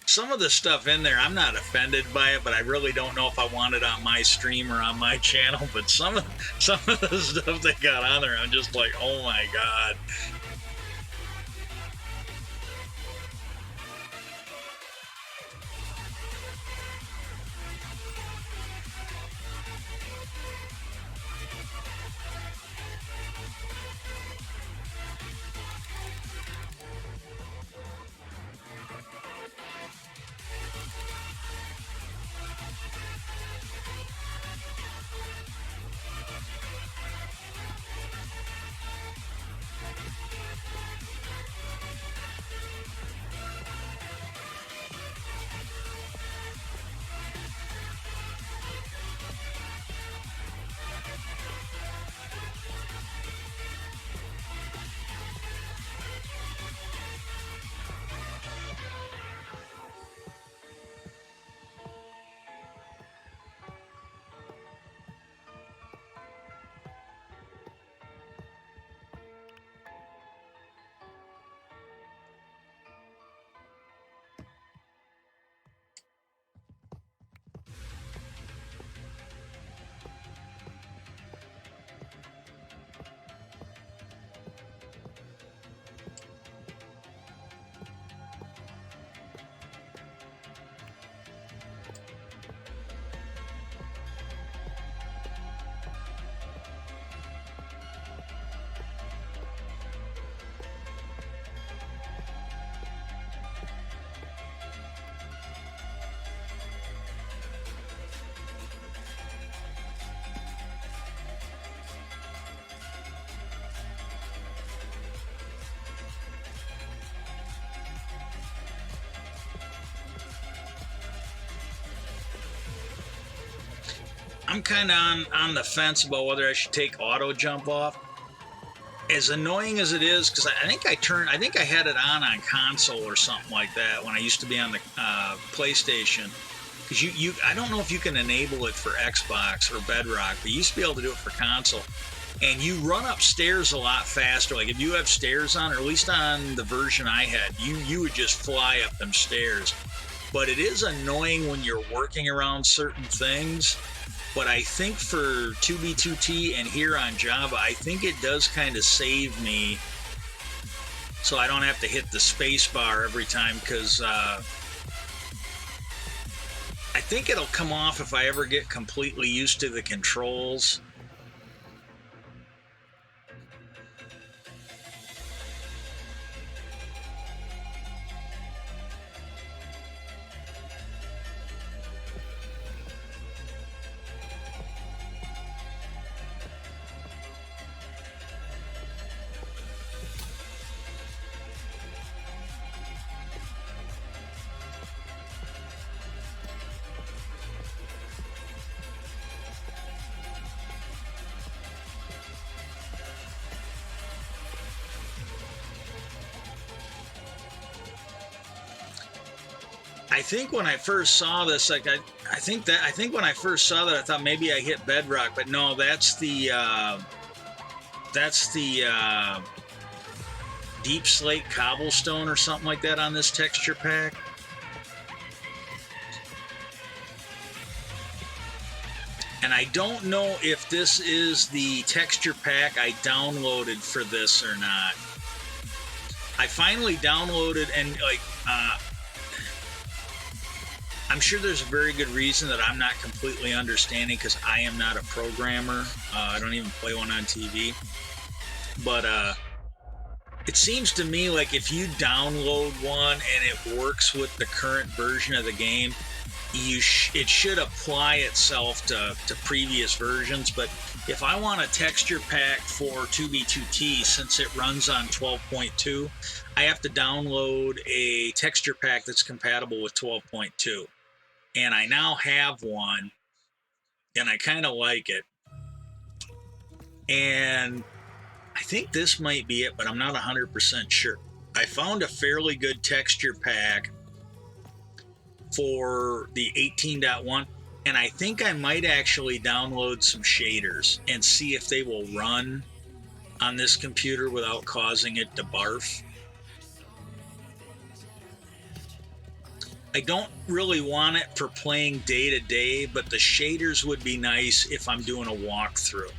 some of the stuff in there, I'm not offended by it, but I really don't know if I want it on my stream or on my channel. But some of the stuff they got on there, I'm just like, oh my God. I'm kind of on the fence about whether I should take auto jump off. As annoying as it is, because I think I had it on console or something like that when I used to be on the PlayStation. Because I don't know if you can enable it for Xbox or Bedrock, but you used to be able to do it for console. And you run upstairs a lot faster. Like if you have stairs on, or at least on the version I had, you would just fly up them stairs. But it is annoying when you're working around certain things. But I think for 2B2T and here on Java, I think it does kind of save me, so I don't have to hit the space bar every time, because I think it'll come off if I ever get completely used to the controls. I think when I first saw this, like I think when I first saw that, I thought maybe I hit Bedrock, but no, that's the Deep Slate Cobblestone or something like that on this texture pack. And I don't know if this is the texture pack I downloaded for this or not. I finally downloaded, and like I'm sure there's a very good reason that I'm not completely understanding, because I am not a programmer. I don't even play one on TV. But it seems to me like if you download one and it works with the current version of the game, it should apply itself to previous versions. But if I want a texture pack for 2B2T, since it runs on 12.2, I have to download a texture pack that's compatible with 12.2. And I now have one, and I kind of like it. And I think this might be it, but I'm not 100% sure. I found a fairly good texture pack for the 18.1, and I think I might actually download some shaders and see if they will run on this computer without causing it to barf. I don't really want it for playing day to day, but the shaders would be nice if I'm doing a walkthrough.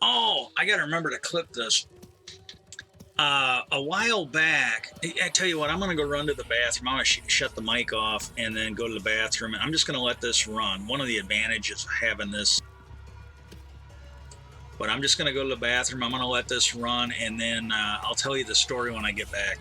Oh, I got to remember to clip this. A while back, I tell you what, I'm going to go run to the bathroom. I'm going to shut the mic off and then go to the bathroom. And I'm just going to let this run. One of the advantages of having this. But I'm just going to go to the bathroom. I'm going to let this run, and then I'll tell you the story when I get back.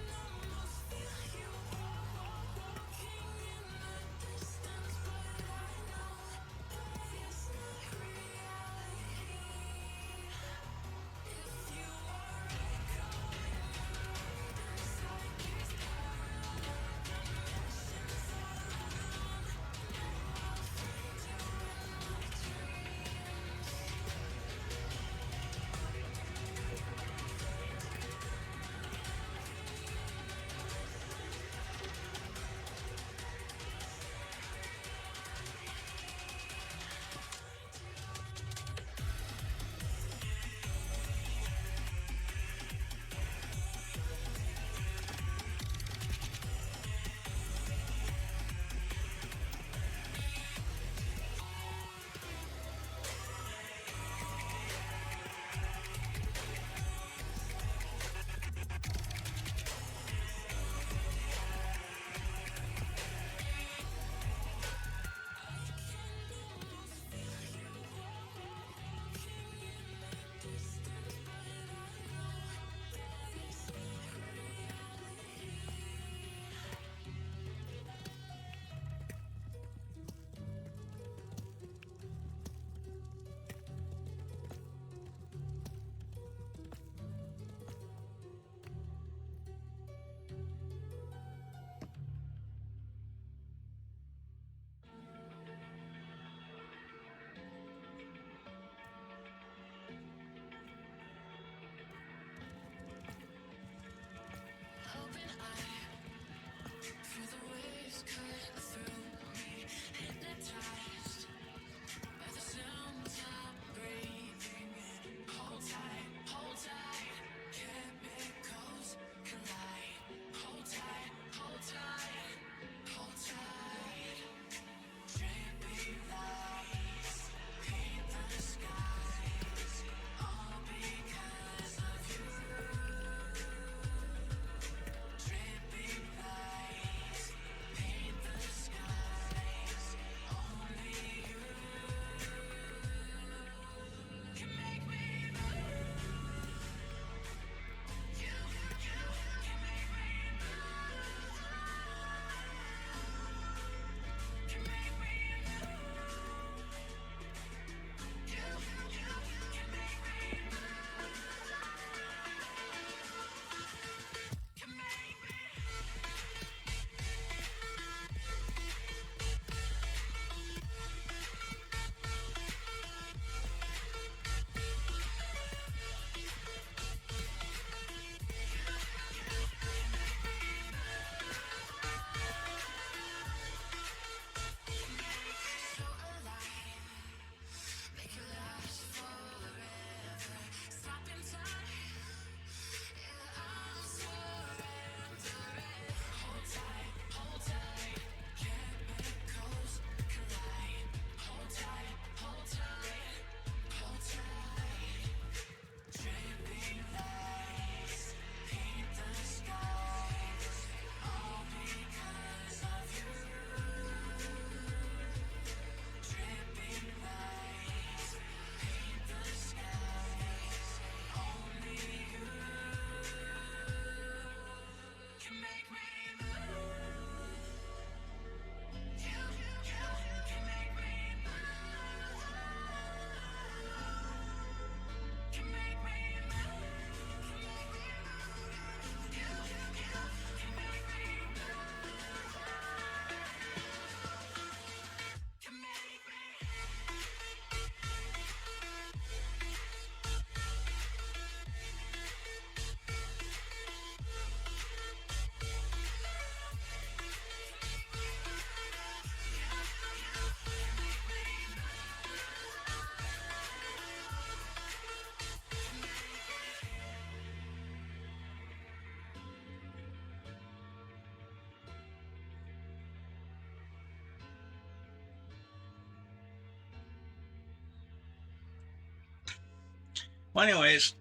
Well, anyways,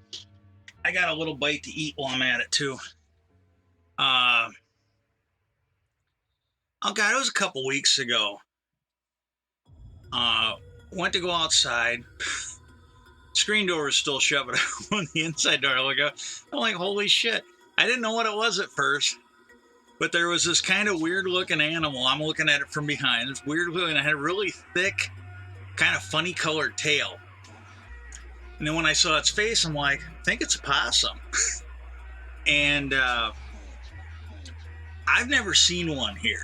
I got a little bite to eat while I'm at it too. Oh God, it was a couple weeks ago. Went to go outside. Screen door was still shut, but I opened the inside door. I'm like, holy shit. I didn't know what it was at first, but there was this kind of weird looking animal. I'm looking at it from behind. It's weird looking. It had a really thick, kind of funny colored tail. And then when I saw its face, I'm like, I think it's a possum. And I've never seen one here.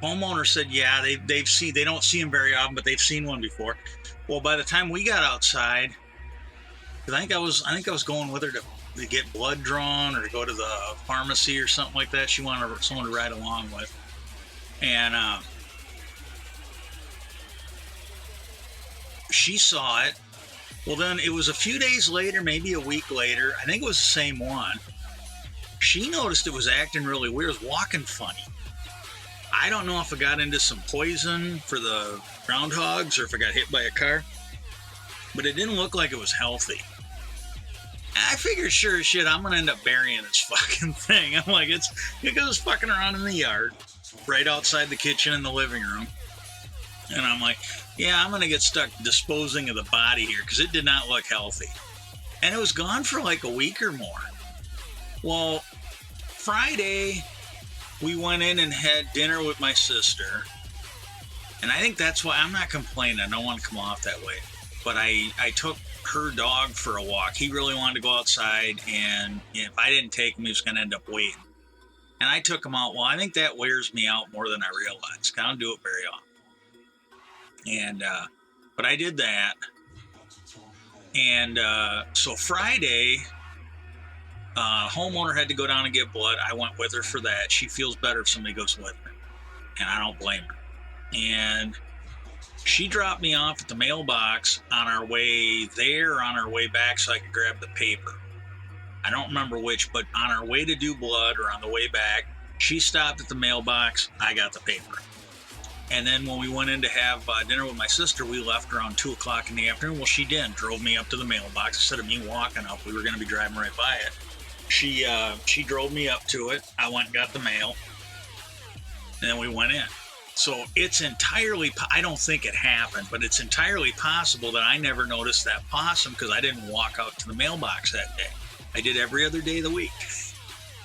Homeowner said, yeah, they don't see them very often, but they've seen one before. Well, by the time we got outside, I think I was going with her to get blood drawn or to go to the pharmacy or something like that. She wanted someone to ride along with, and she saw it. Well, then it was a few days later, maybe a week later. I think it was the same one. She noticed it was acting really weird. It was walking funny. I don't know if it got into some poison for the groundhogs or if it got hit by a car, but it didn't look like it was healthy. I figured, sure as shit, I'm gonna end up burying this fucking thing. I'm like, it goes fucking around in the yard, right outside the kitchen and the living room. And I'm like, yeah, I'm gonna get stuck disposing of the body here because it did not look healthy. And it was gone for like a week or more. Well, Friday, we went in and had dinner with my sister. And I think that's why I'm not complaining. I don't want to come off that way. But I took her dog for a walk. He really wanted to go outside, and if I didn't take him, he was going to end up waiting. And I took him out. Well, I think that wears me out more than I realized. I don't do it very often. And but I did that. And so Friday, homeowner had to go down and get blood. I went with her for that. She feels better if somebody goes with her, and I don't blame her. And she dropped me off at the mailbox on our way there or on our way back so I could grab the paper. I don't remember which, but on our way to do blood or on the way back, she stopped at the mailbox. I got the paper. And then when we went in to have dinner with my sister, we left around 2 o'clock in the afternoon. Well, she didn't. Drove me up to the mailbox. Instead of me walking up, we were going to be driving right by it. She drove me up to it. I went and got the mail. And then we went in. So it's entirely, I don't think it happened, but it's entirely possible that I never noticed that possum because I didn't walk out to the mailbox that day. I did every other day of the week.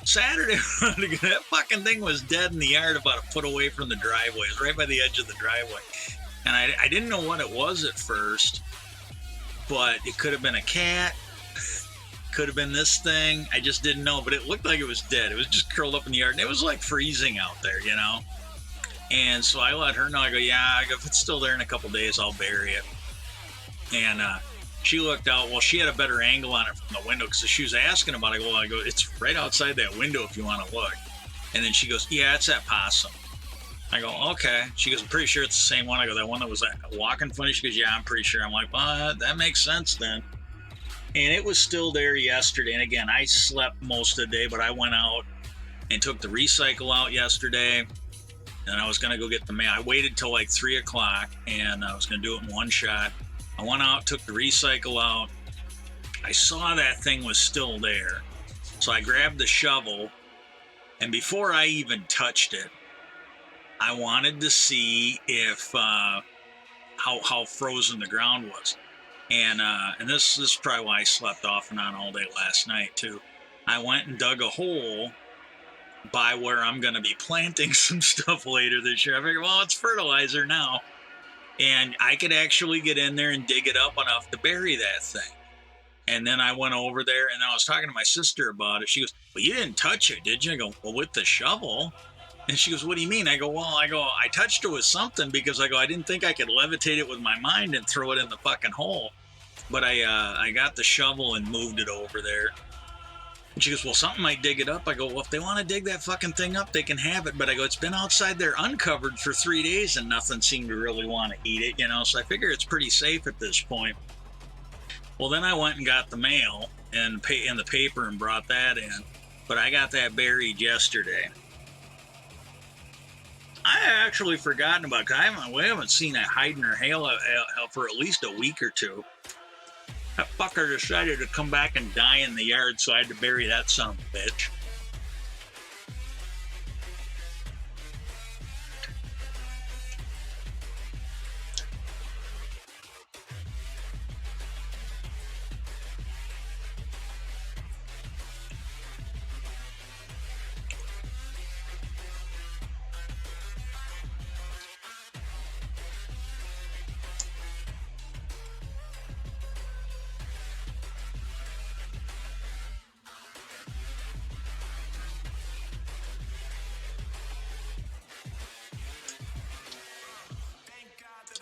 Saturday, that fucking thing was dead in the yard about a foot away from the driveway. It was right by the edge of the driveway. And I didn't know what it was at first, but it could have been a cat, could have been this thing. I just didn't know, but it looked like it was dead. It was just curled up in the yard, and it was like freezing out there, you know? And so I let her know. I go, yeah, if it's still there in a couple days, I'll bury it. And she looked out. Well, she had a better angle on it from the window because she was asking about it. I go, it's right outside that window if you want to look. And then she goes, yeah, it's that possum. I go, okay. She goes, I'm pretty sure it's the same one. I go, that one that was walking funny? She goes, yeah, I'm pretty sure. I'm like, well, that makes sense then. And it was still there yesterday. And again, I slept most of the day, but I went out and took the recycle out yesterday. And I was going to go get the mail. I waited till like 3 o'clock and I was going to do it in one shot. I went out, took the recycle out. I saw that thing was still there. So I grabbed the shovel. And before I even touched it, I wanted to see if how frozen the ground was. And this is probably why I slept off and on all day last night too. I went and dug a hole by where I'm going to be planting some stuff later this year. I figured, well, it's fertilizer now. And I could actually get in there and dig it up enough to bury that thing. And then I went over there and I was talking to my sister about it. She goes, well, you didn't touch it, did you? I go, well, with the shovel. And she goes, what do you mean? I go, I touched it with something because I didn't think I could levitate it with my mind and throw it in the fucking hole. But I got the shovel and moved it over there. And she goes, well, something might dig it up. I go, well, if they want to dig that fucking thing up, they can have it. But I go, it's been outside there uncovered for 3 days and nothing seemed to really want to eat it, you know? So I figure it's pretty safe at this point. Well, then I went and got the mail and the paper and brought that in. But I got that buried yesterday. I actually forgotten about it because we haven't seen it hiding or hail for at least a week or two. That fucker decided to come back and die in the yard, so I had to bury that son of a bitch.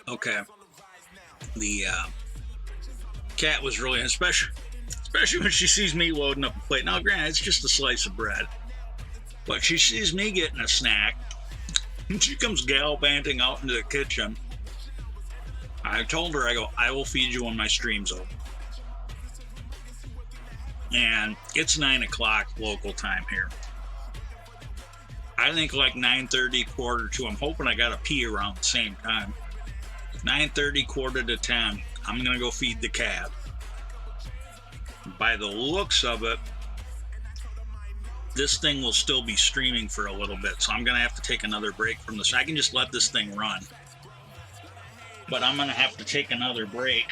Okay. The cat was really, especially when she sees me loading up a plate. Now, granted, it's just a slice of bread, but she sees me getting a snack, and she comes gallivanting out into the kitchen. I told her, I go, I will feed you when my stream's over. And it's 9 o'clock local time here. I think like 9:30, quarter to. I'm hoping I got to pee around the same time. 9:30, quarter to 10. I'm gonna go feed the cat. By the looks of it, this thing will still be streaming for a little bit, so I'm gonna have to take another break from this. I can just let this thing run, but I'm gonna have to take another break.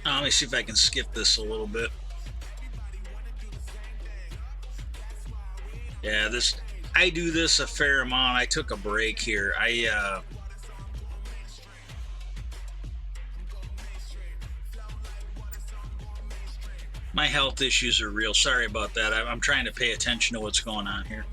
Let me see if I can skip this a little bit. Yeah, I do this a fair amount. I took a break here. My health issues are real. Sorry about that. I'm trying to pay attention to what's going on here.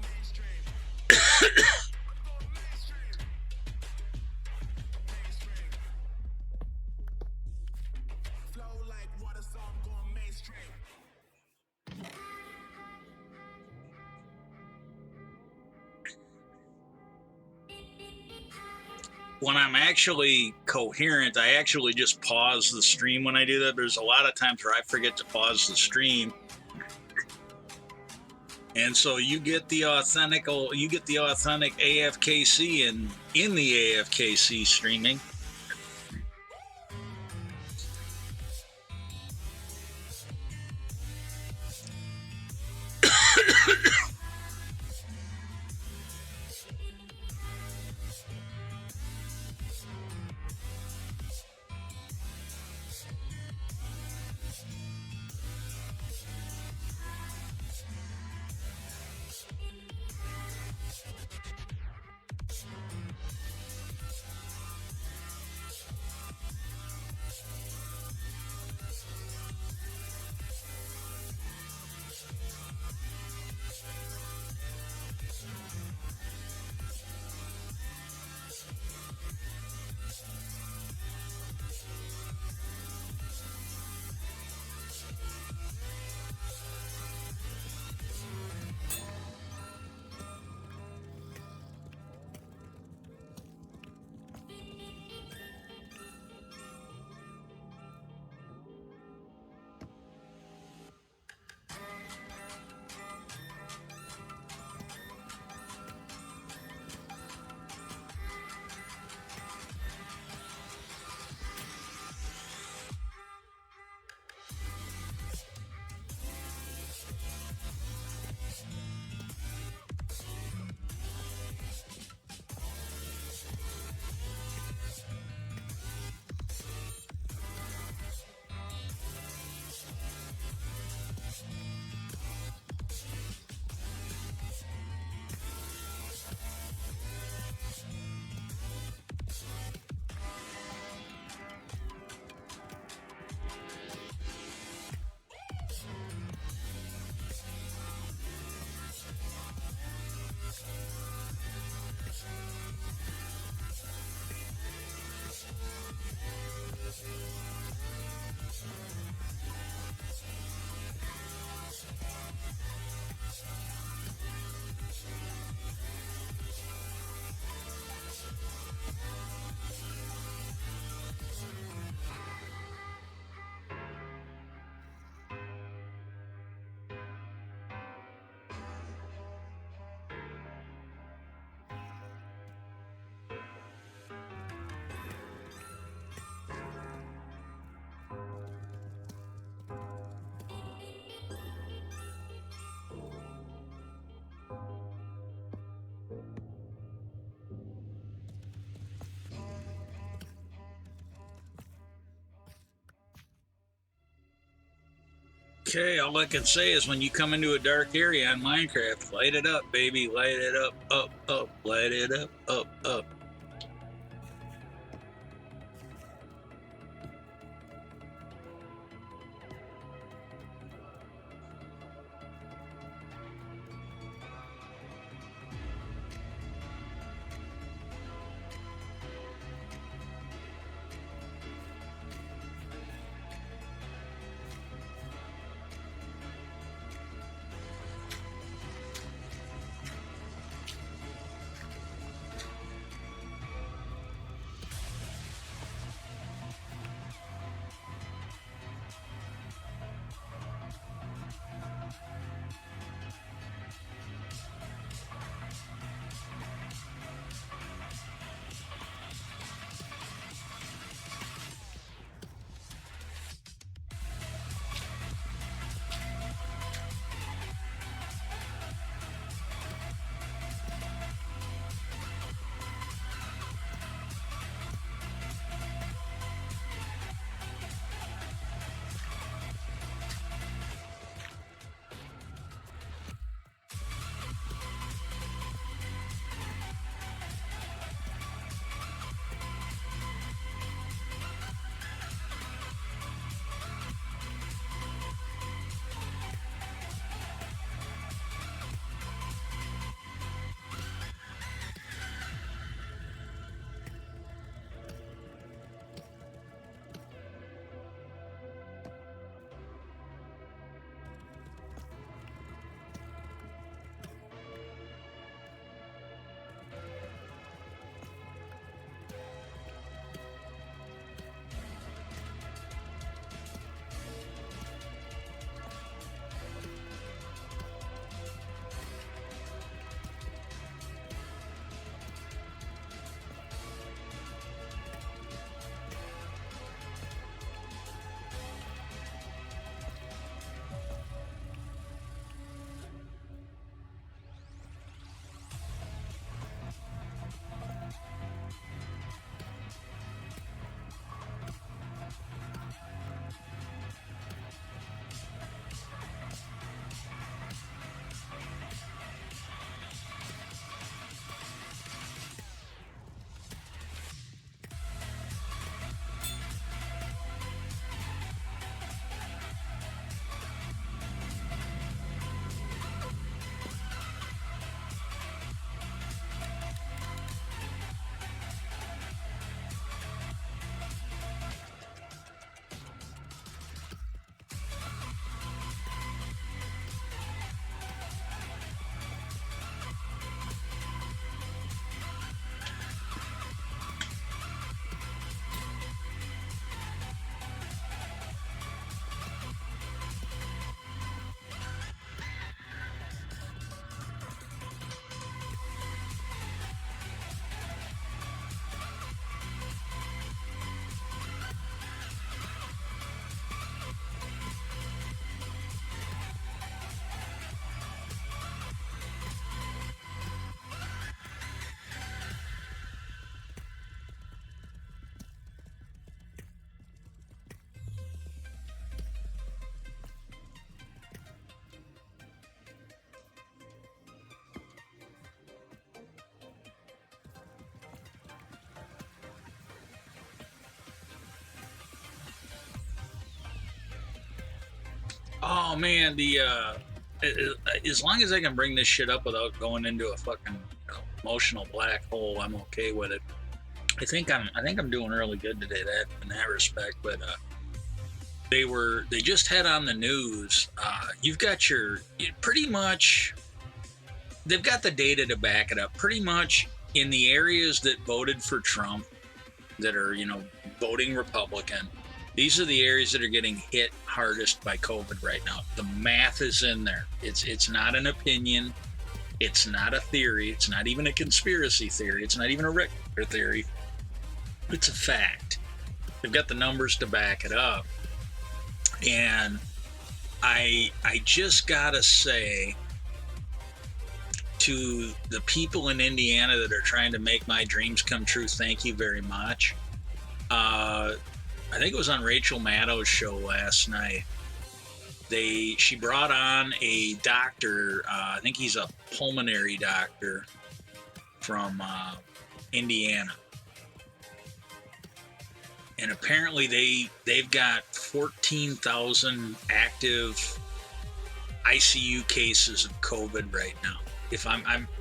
When I'm actually coherent, I actually just pause the stream when I do that. There's a lot of times where I forget to pause the stream. And so you get the authentic AFKC in the AFKC streaming. Okay, all I can say is when you come into a dark area on Minecraft, light it up, baby. Light it up, up, up. Light it up, up, up. Oh man, as long as I can bring this shit up without going into a fucking emotional black hole, I'm okay with it. I think I'm doing really good today that in that respect. But they just had on the news. You've got pretty much. They've got the data to back it up. Pretty much in the areas that voted for Trump, that are voting Republican. These are the areas that are getting hit hardest by COVID right now. The math is in there. It's not an opinion. It's not a theory. It's not even a conspiracy theory. It's not even a regular theory. It's a fact. They've got the numbers to back it up. And I just gotta say to the people in Indiana that are trying to make my dreams come true, thank you very much. I think it was on Rachel Maddow's show last night. she brought on a doctor. I think he's a pulmonary doctor from Indiana, and apparently they've got 14,000 active ICU cases of COVID right now. If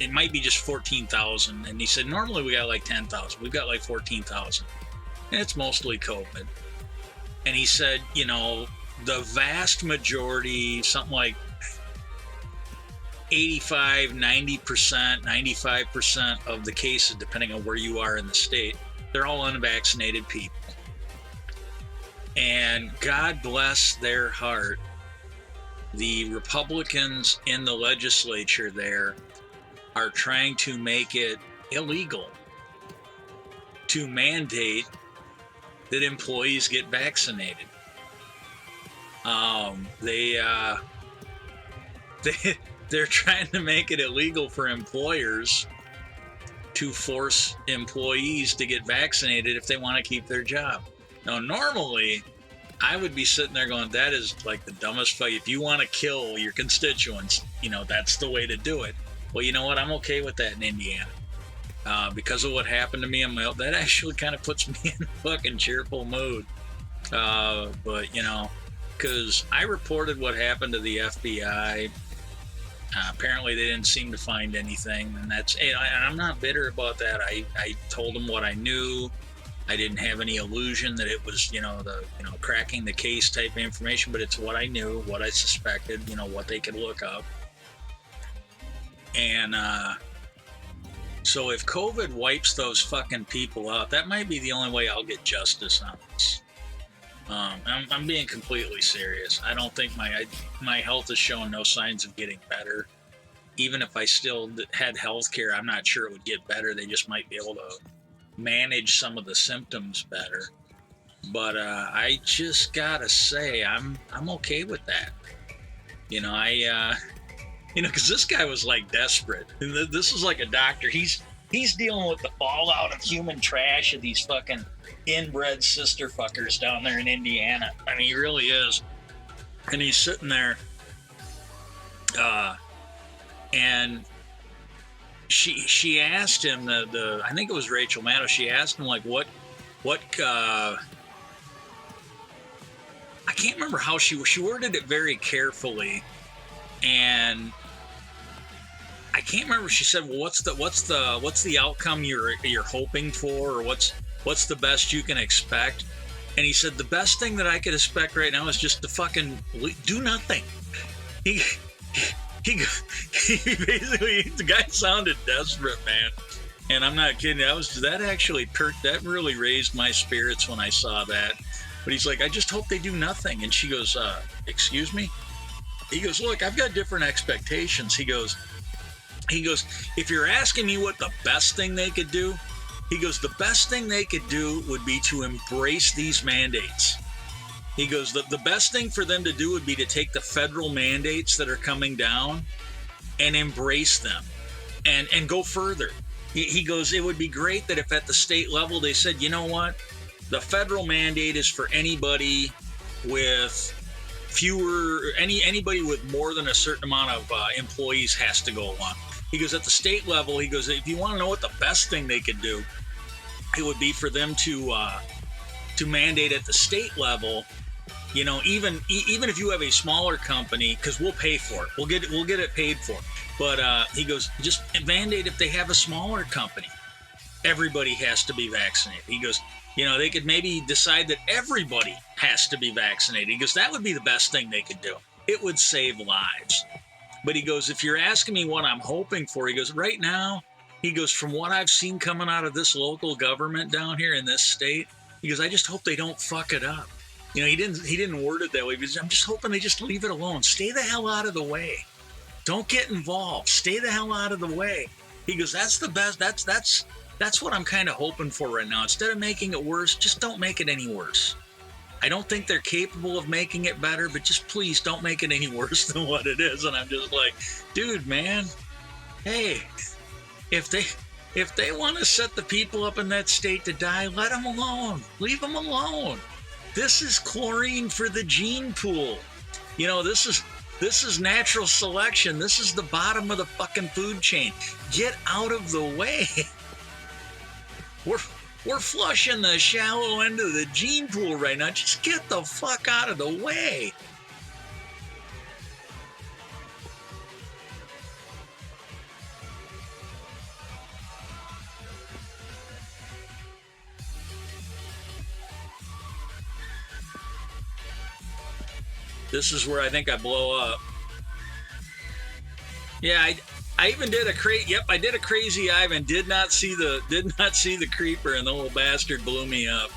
it might be just 14,000, and he said normally we got like 10,000. We've got like 14,000, and it's mostly COVID. And he said, you know, the vast majority, something like 85, 90%, 95% of the cases, depending on where you are in the state, they're all unvaccinated people. And God bless their heart, the Republicans in the legislature there are trying to make it illegal to mandate that employees get vaccinated. They're trying to make it illegal for employers to force employees to get vaccinated if they want to keep their job. Now, normally, I would be sitting there going, that is like the dumbest fight. If you want to kill your constituents, you know, that's the way to do it. Well, you know what? I'm okay with that in Indiana. Because of what happened to me on my, that actually kind of puts me in a fucking cheerful mood. But, you know, because I reported what happened to the FBI. Apparently they didn't seem to find anything, and I'm not bitter about that. I told them what I knew. I didn't have any illusion that it was, cracking the case type of information, but it's what I knew, what I suspected, what they could look up. And so if COVID wipes those fucking people out, that might be the only way I'll get justice on this. I'm being completely serious. I don't think my health is showing no signs of getting better. Even if I still had health care, I'm not sure it would get better. They just might be able to manage some of the symptoms better. But I just gotta say, I'm okay with that. Because this guy was like desperate. This is like a doctor. He's dealing with the fallout of human trash of these fucking inbred sister fuckers down there in Indiana. I mean, he really is. And he's sitting there, and she asked him, I think it was Rachel Maddow, she asked him, like, what I can't remember how she worded it very carefully, and I can't remember. She said, well, what's the outcome you're hoping for, or what's the best you can expect? And he said, the best thing that I could expect right now is just to fucking do nothing. He basically, the guy sounded desperate, man. And I'm not kidding. That really raised my spirits when I saw that. But he's like, I just hope they do nothing. And she goes, excuse me? He goes, look, I've got different expectations. He goes, if you're asking me what the best thing they could do, he goes, the best thing they could do would be to embrace these mandates. He goes, the best thing for them to do would be to take the federal mandates that are coming down and embrace them and go further. He goes, it would be great that if at the state level they said, you know what, the federal mandate is for anybody with anybody with more than a certain amount of employees has to go along. He goes, at the state level, he goes, if you want to know what the best thing they could do, it would be for them to mandate at the state level, even if you have a smaller company, because we'll pay for it. We'll get it paid for. But he goes, just mandate if they have a smaller company, everybody has to be vaccinated. He goes, they could maybe decide that everybody has to be vaccinated. He goes, that would be the best thing they could do. It would save lives. But he goes, if you're asking me what I'm hoping for, he goes, right now, he goes, from what I've seen coming out of this local government down here in this state, he goes, I just hope they don't fuck it up. He didn't word it that way. Because I'm just hoping they just leave it alone. Stay the hell out of the way. Don't get involved. Stay the hell out of the way. He goes, that's the best. That's what I'm kind of hoping for right now. Instead of making it worse, just don't make it any worse. I don't think they're capable of making it better, but just please don't make it any worse than what it is. And I'm just like, dude, man, hey, if they want to set the people up in that state to die, let them alone. Leave them alone. This is chlorine for the gene pool. You know, this is natural selection. This is the bottom of the fucking food chain. Get out of the way. We're flushing the shallow end of the gene pool right now. Just get the fuck out of the way. This is where I think I blow up. Yeah, I even did a I did a crazy Ivan. Did not see the creeper, and the little bastard blew me up.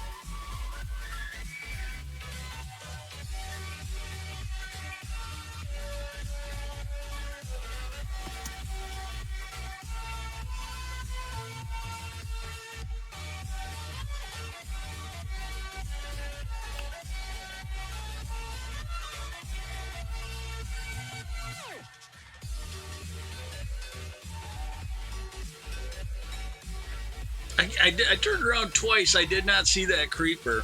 I turned around twice. I did not see that creeper.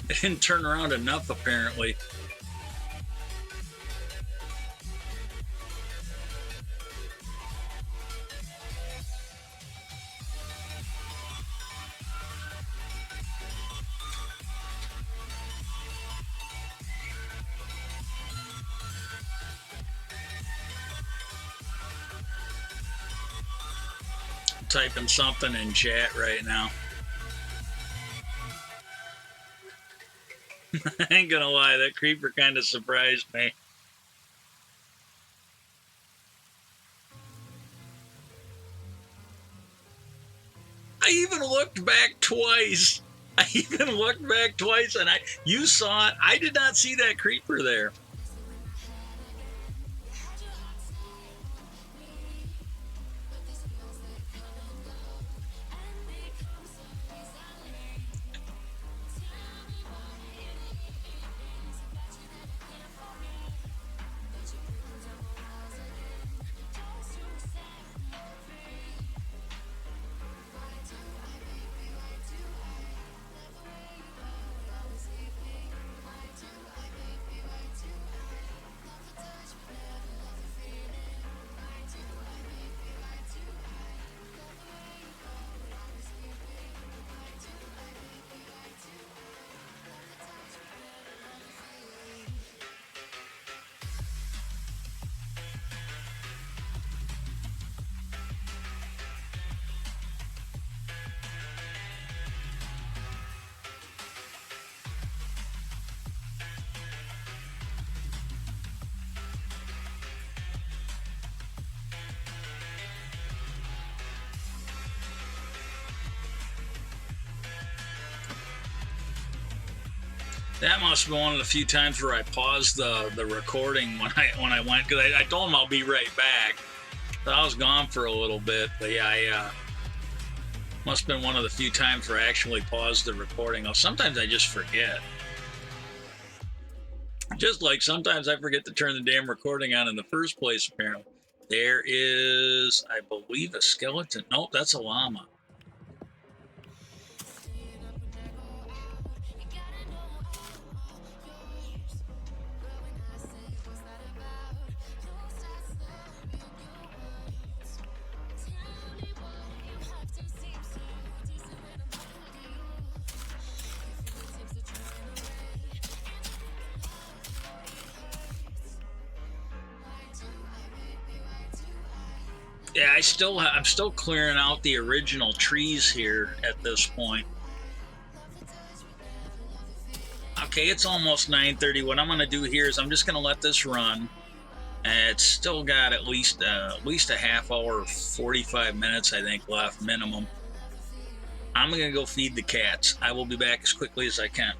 I didn't turn around enough, apparently. Typing something in chat right now. I ain't gonna lie, that creeper kind of surprised me. I even looked back twice. And you saw it. I did not see that creeper there. That must have been one of the few times where I paused the recording when I went, because I told him I'll be right back. So I was gone for a little bit, but yeah, I must have been one of the few times where I actually paused the recording. Sometimes I just forget. Just like sometimes I forget to turn the damn recording on in the first place, apparently. There is, I believe, a skeleton. Nope, that's a llama. Yeah, I'm still clearing out the original trees here at this point. Okay, it's almost 9:30. What I'm going to do here is I'm just going to let this run. It's still got at least a half hour, 45 minutes, I think, left minimum. I'm going to go feed the cats. I will be back as quickly as I can.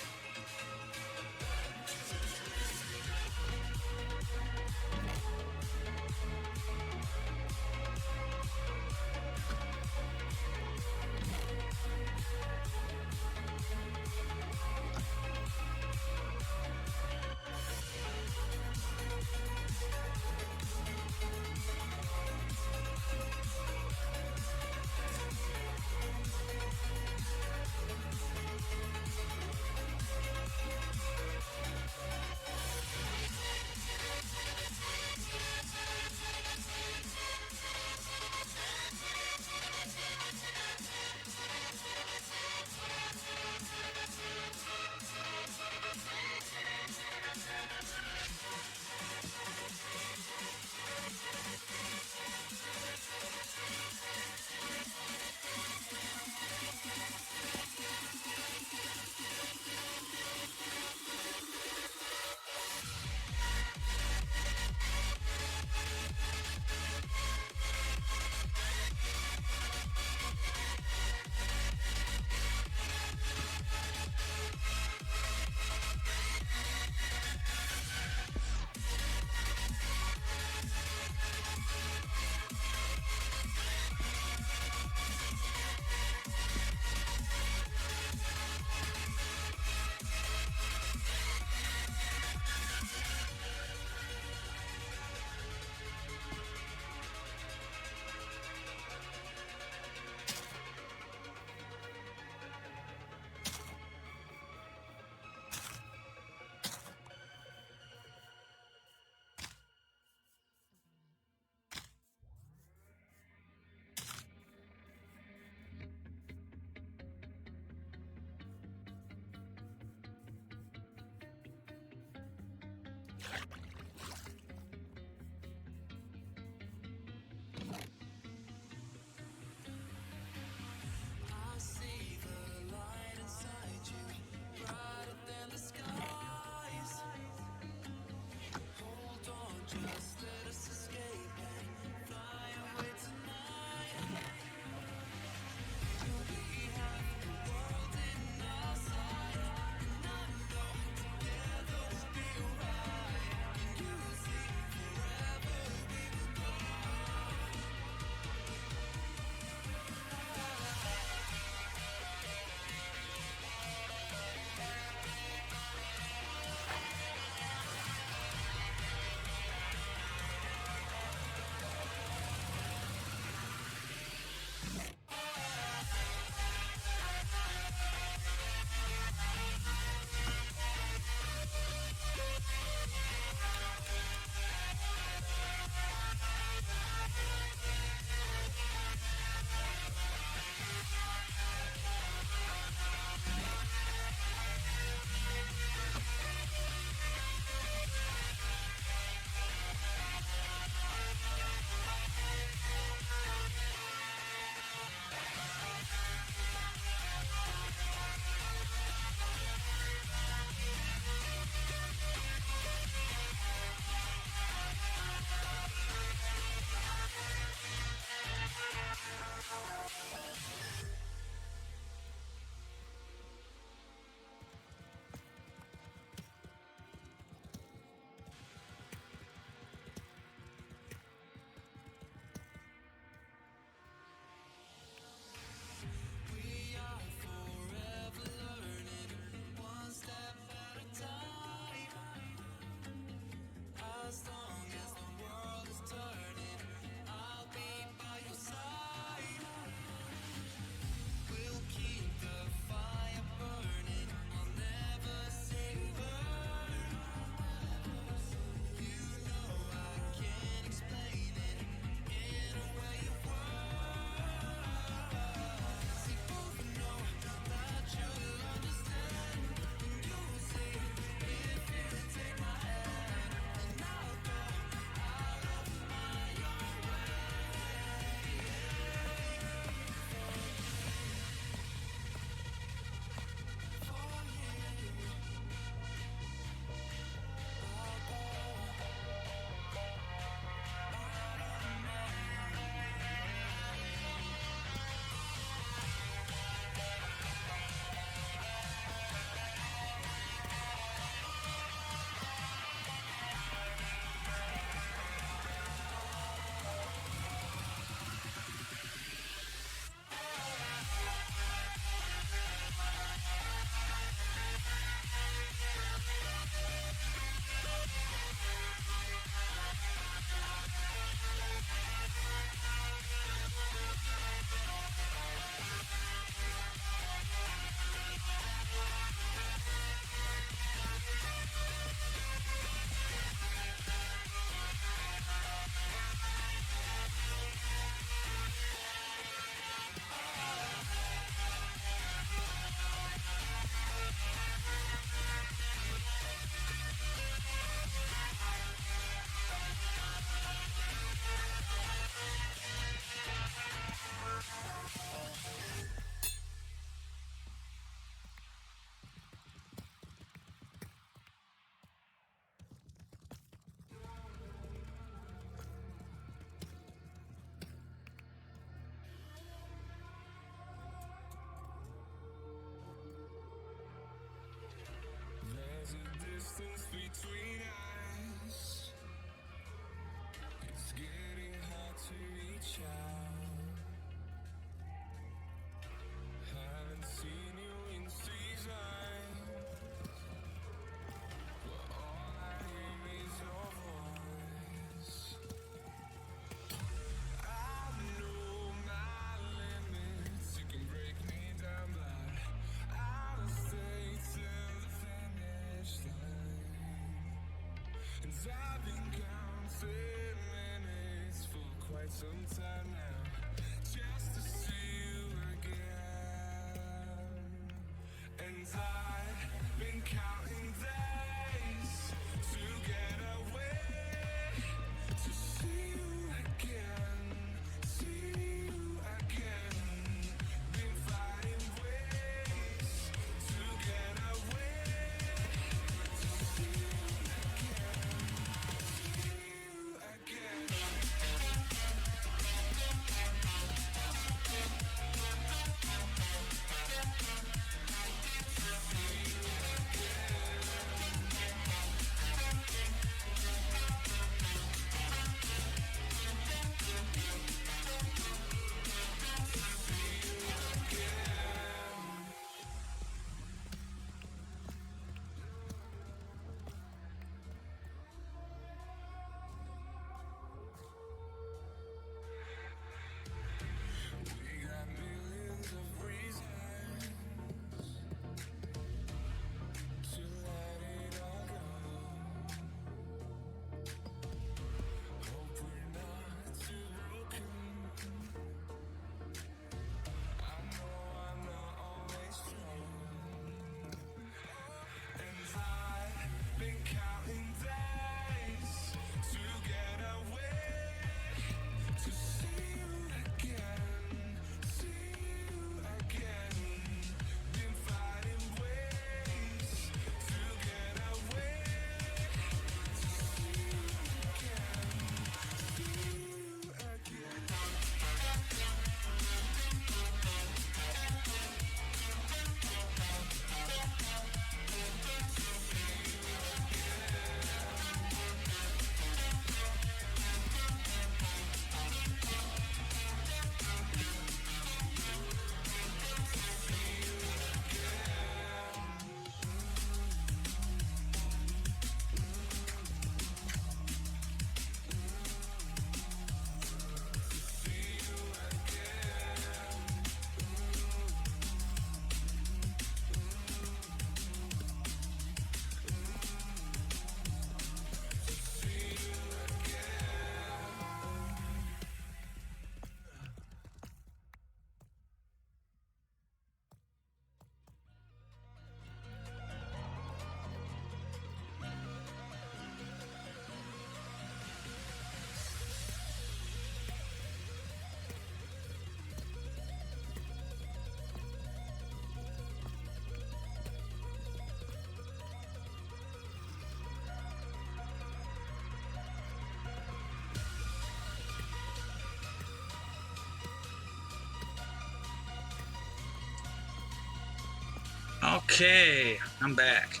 Okay, I'm back.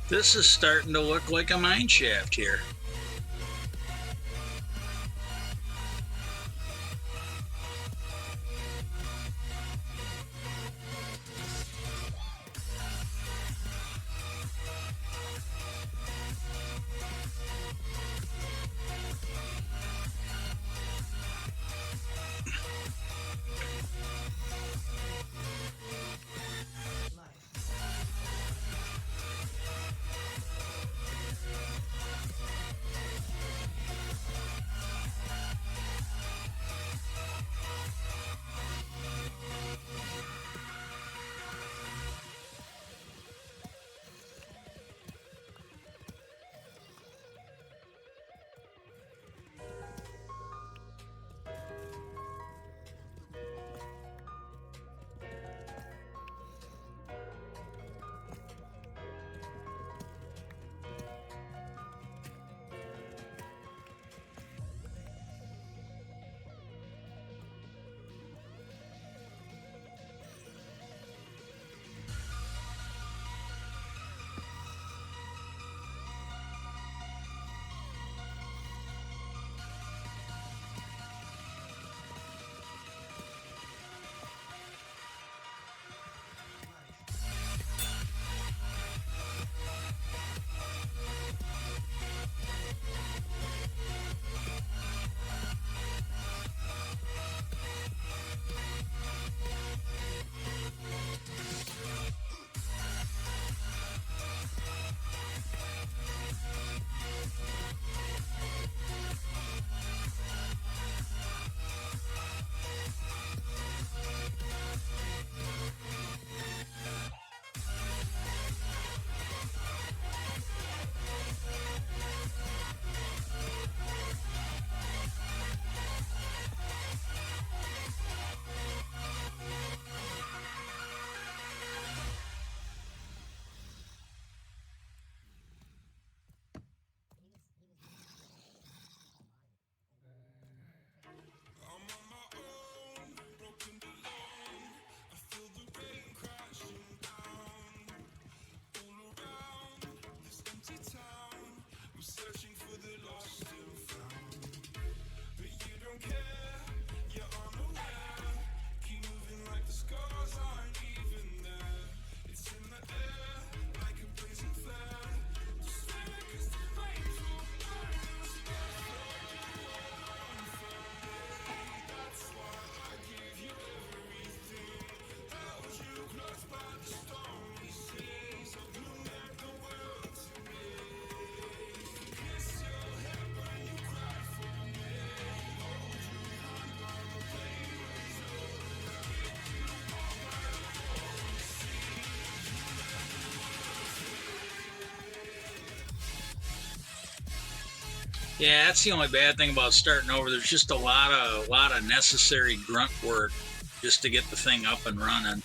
This is starting to look like a mine shaft here. Yeah, that's the only bad thing about starting over. There's just a lot of necessary grunt work just to get the thing up and running.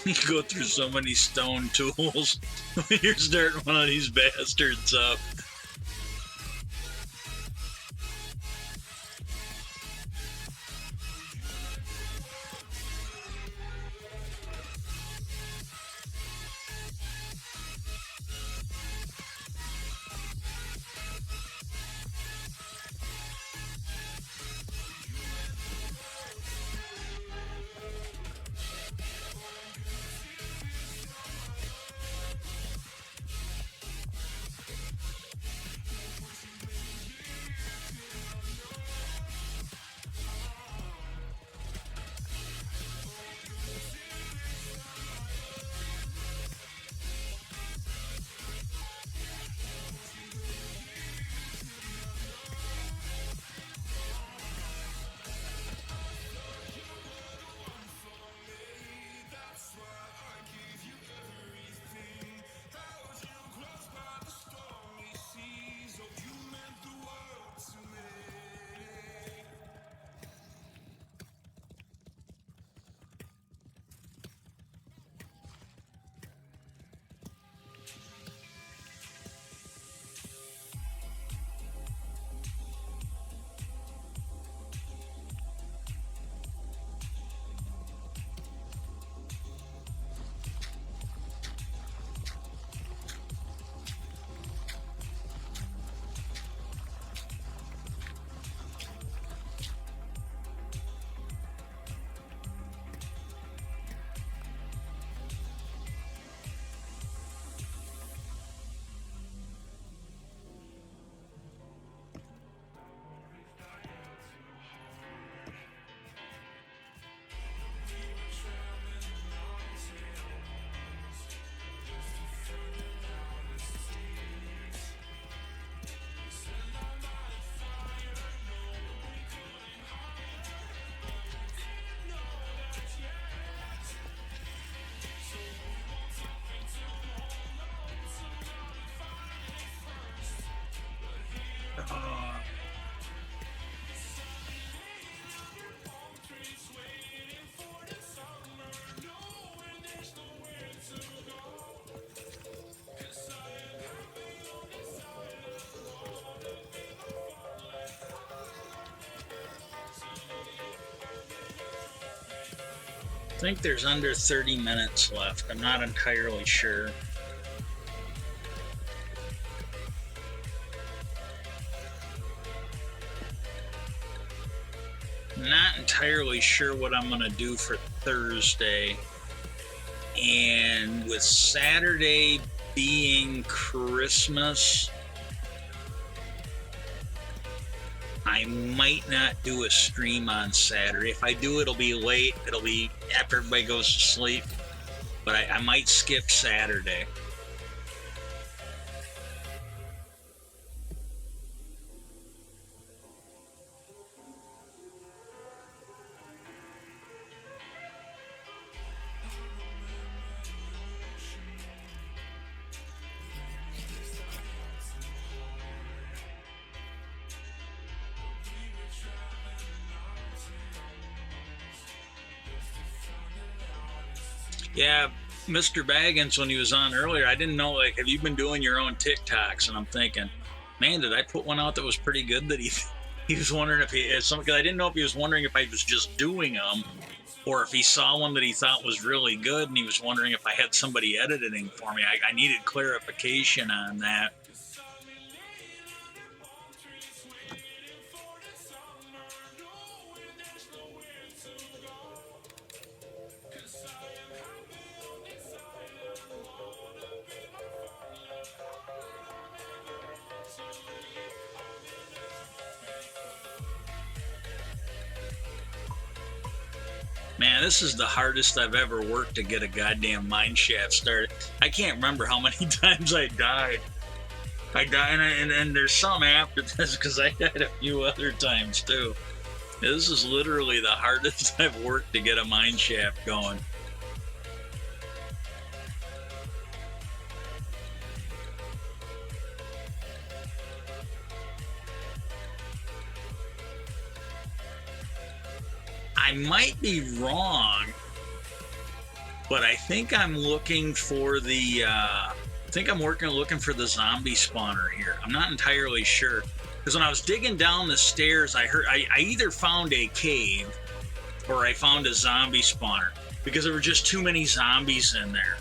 You go through so many stone tools when you're starting one of these bastards up. think there's under 30 minutes left. I'm not entirely sure. Not entirely sure what I'm going to do for Thursday. And with Saturday being Christmas, I might not do a stream on Saturday. If I do, it'll be late. It'll be after everybody goes to sleep. But I might skip Saturday. Yeah, Mr. Baggins, when he was on earlier, I didn't know, like, have you been doing your own TikToks? And I'm thinking, man, did I put one out that was pretty good that he was wondering if he had some, because I didn't know if he was wondering if I was just doing them or if he saw one that he thought was really good and he was wondering if I had somebody editing for me. I needed clarification on that. Man, this is the hardest I've ever worked to get a goddamn mine shaft started. I can't remember how many times I died. And there's some after this because I died a few other times too. This is literally the hardest I've worked to get a mine shaft going. I might be wrong, but I think I'm looking for the looking for the zombie spawner here. I'm not entirely sure, because when I was digging down the stairs, I either found a cave or I found a zombie spawner, because there were just too many zombies in there.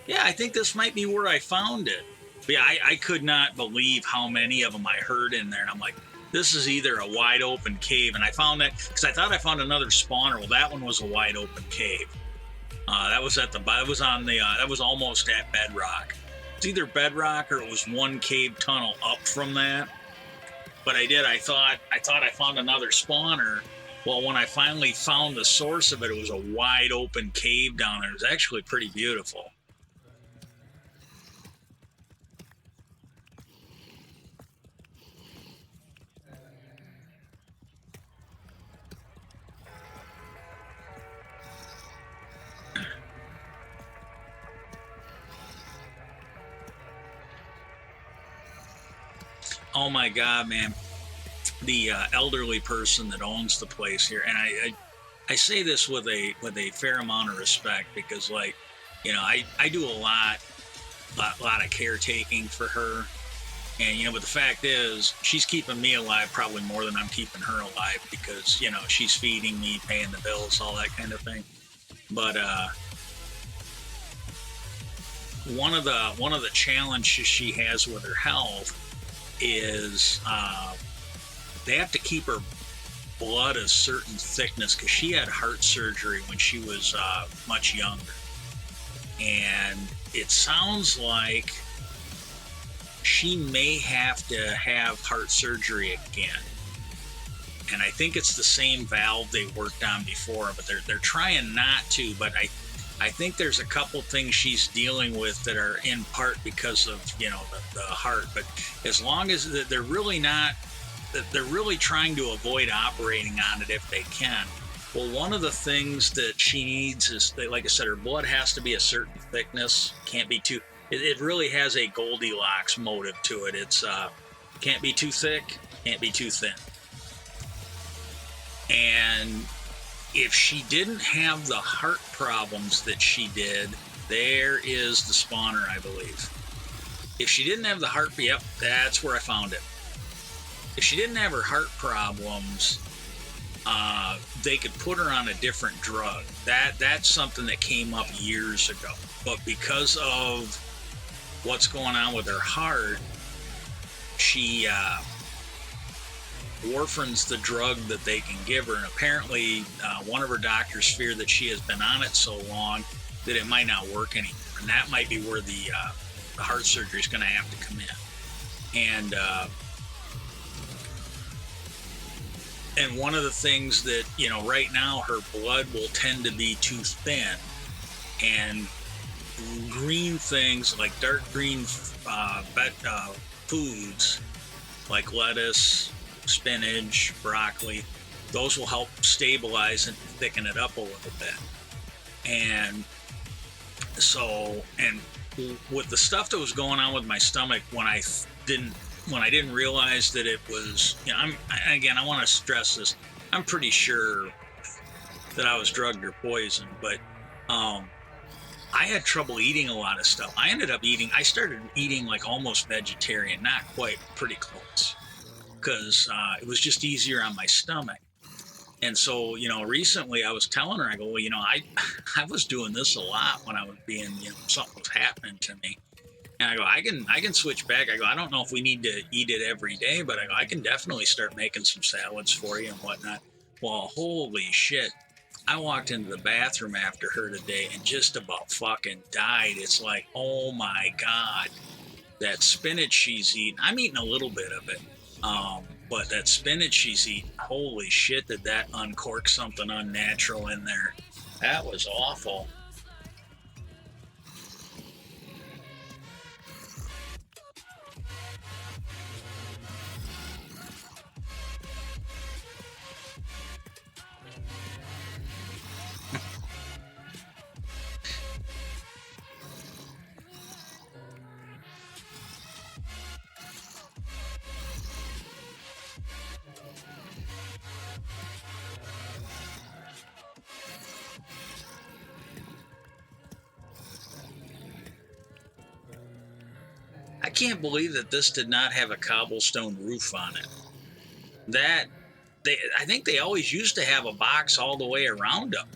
Yeah, I think this might be where I found it. But yeah, I could not believe how many of them I heard in there, and I'm like, this is either a wide open cave, and I found that because I thought I found another spawner. Well, that one was a wide open cave. That was almost at Bedrock. It's either Bedrock or it was one cave tunnel up from that. But I thought I found another spawner. Well, when I finally found the source of it, it was a wide open cave down there. It was actually pretty beautiful. Oh my God, man. The elderly person that owns the place here, and I say this with a fair amount of respect, because, like, you know, I do a lot of caretaking for her, and, you know, but the fact is she's keeping me alive probably more than I'm keeping her alive, because, you know, she's feeding me, paying the bills, all that kind of thing. But one of the challenges she has with her health is they have to keep her blood a certain thickness, because she had heart surgery when she was much younger, and it sounds like she may have to have heart surgery again. And I think it's the same valve they worked on before, but they're trying not to. But I think there's a couple things she's dealing with that are in part because of, you know, the heart. But as long as they're really trying to avoid operating on it if they can. Well, one of the things that she needs is, like I said, her blood has to be a certain thickness. Can't be too. It really has a Goldilocks motive to it. It's can't be too thick, can't be too thin. And if she didn't have the heart problems that she did, there is the spawner, I believe. If she didn't have the heart, yep, that's where I found it. If she didn't have her heart problems, they could put her on a different drug. That's something that came up years ago. But because of what's going on with her heart, she orphans the drug that they can give her. And apparently, one of her doctors fear that she has been on it so long that it might not work anymore. And that might be where the heart surgery is going to have to come in. And one of the things that, you know, right now her blood will tend to be too thin, and green things like dark green foods like lettuce, spinach, broccoli, those will help stabilize and thicken it up a little bit. And so, and with the stuff that was going on with my stomach when I didn't realize that it was, you know, I want to stress this, I'm pretty sure that I was drugged or poisoned, but I had trouble eating a lot of stuff. I started eating like almost vegetarian, not quite, pretty close, because it was just easier on my stomach. And so, you know, recently I was telling her, I go, well, you know, I was doing this a lot when I was being, you know, something was happening to me. And I go, I can switch back. I go, I don't know if we need to eat it every day, but I go, I can definitely start making some salads for you and whatnot. Well, holy shit. I walked into the bathroom after her today and just about fucking died. It's like, oh my God, that spinach she's eating. I'm eating a little bit of it. But that spinach she's eating, holy shit, did that uncork something unnatural in there. That was awful. I can't believe that this did not have a cobblestone roof on it. I think they always used to have a box all the way around them.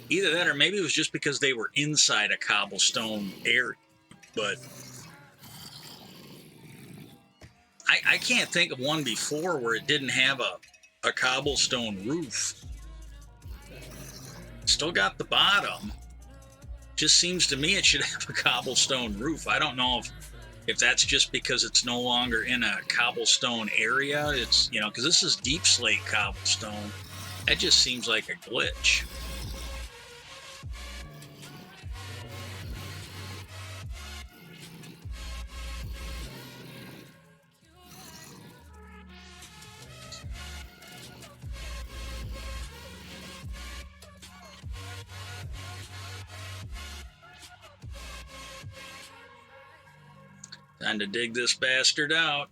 Either that or maybe it was just because they were inside a cobblestone area. But I can't think of one before where it didn't have a cobblestone roof. Still got the bottom. Just seems to me it should have a cobblestone roof. I don't know if that's just because it's no longer in a cobblestone area. It's, you know, because this is deep slate cobblestone. That just seems like a glitch. Time to dig this bastard out.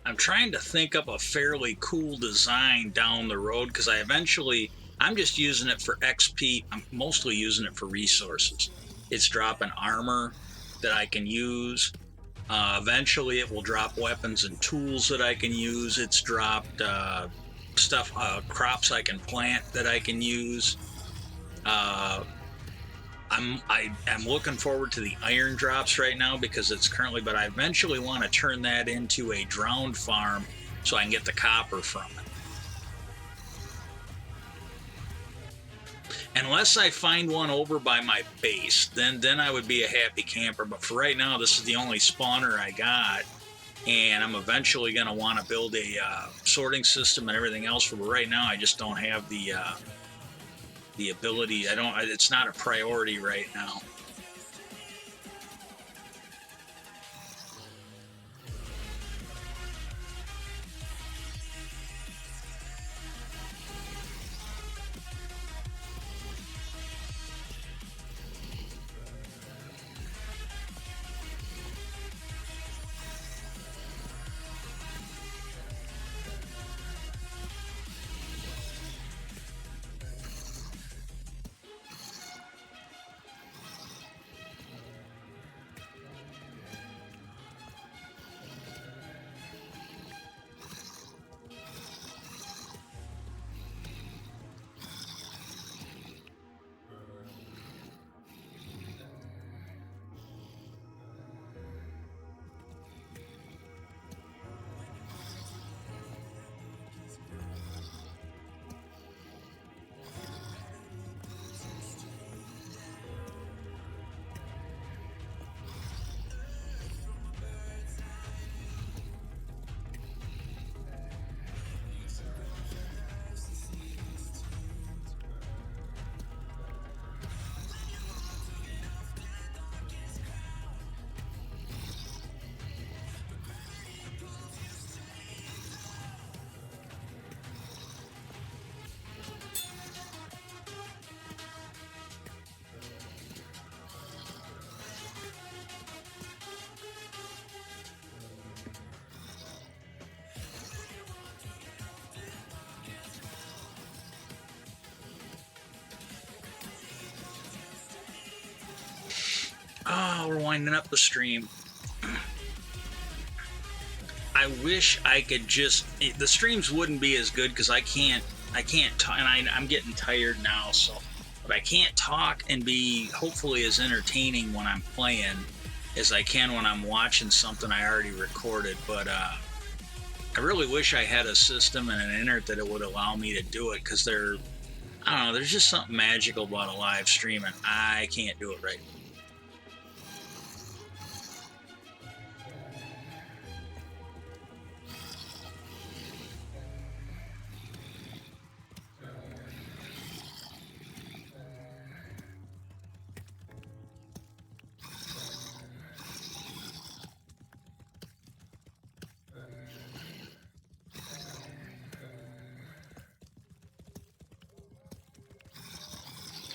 I'm trying to think up a fairly cool design down the road, because I'm just using it for XP. I'm mostly using it for resources. It's dropping armor that I can use. Eventually, it will drop weapons and tools that I can use. It's dropped crops I can plant that I can use. Uh, I'm looking forward to the iron drops right now because it's currently, but I eventually want to turn that into a drowned farm so I can get the copper from it. Unless I find one over by my base, then I would be a happy camper. But for right now, this is the only spawner I got, and I'm eventually going to want to build a sorting system and everything else. But right now, I just don't have the ability. It's not a priority right now. Oh, we're winding up the stream. I wish I could the streams wouldn't be as good because I can't talk, and I'm getting tired now, so, but I can't talk and be hopefully as entertaining when I'm playing as I can when I'm watching something I already recorded. But I really wish I had a system and an internet that it would allow me to do it, because I don't know, there's just something magical about a live stream, and I can't do it right now.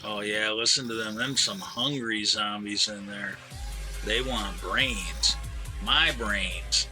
Oh yeah, listen to them. Them some hungry zombies in there. They want brains. My brains.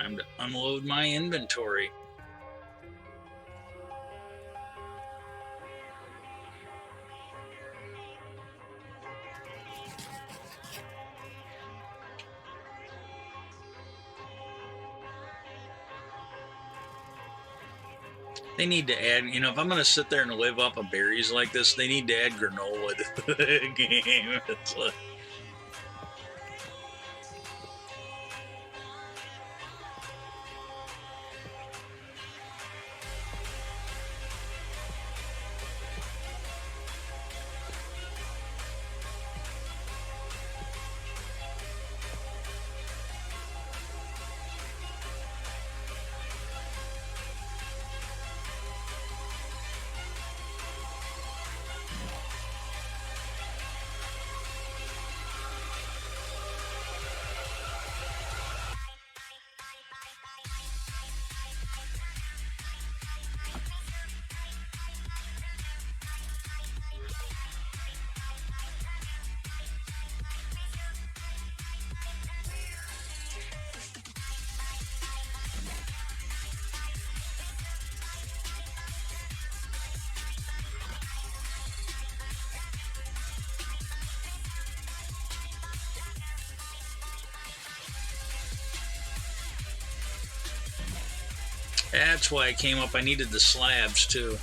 Time to unload my inventory. They need to add, you know, if I'm going to sit there and live off of berries like this, they need to add granola to the game. It's like, that's why I came up. I needed the slabs too.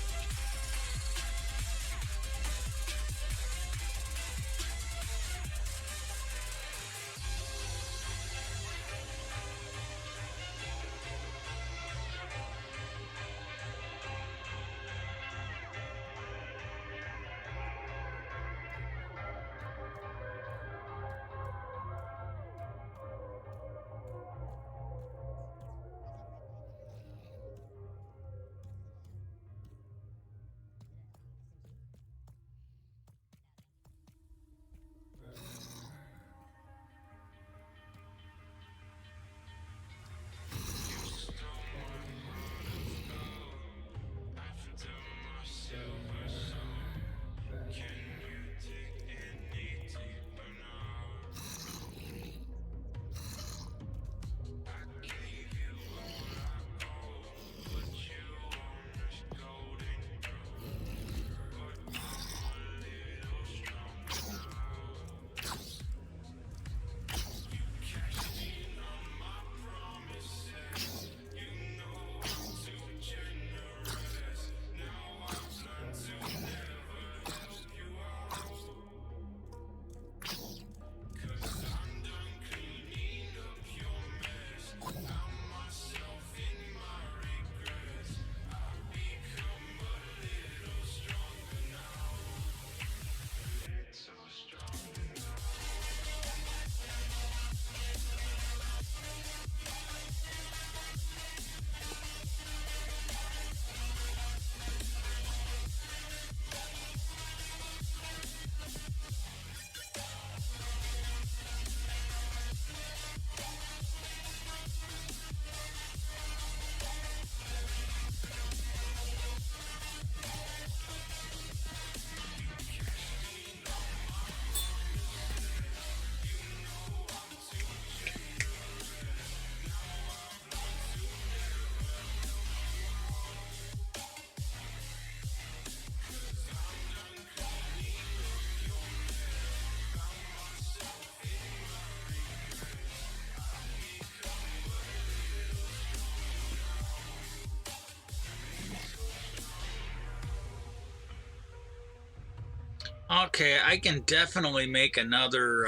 Okay, I can definitely make another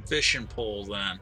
fishing pole then.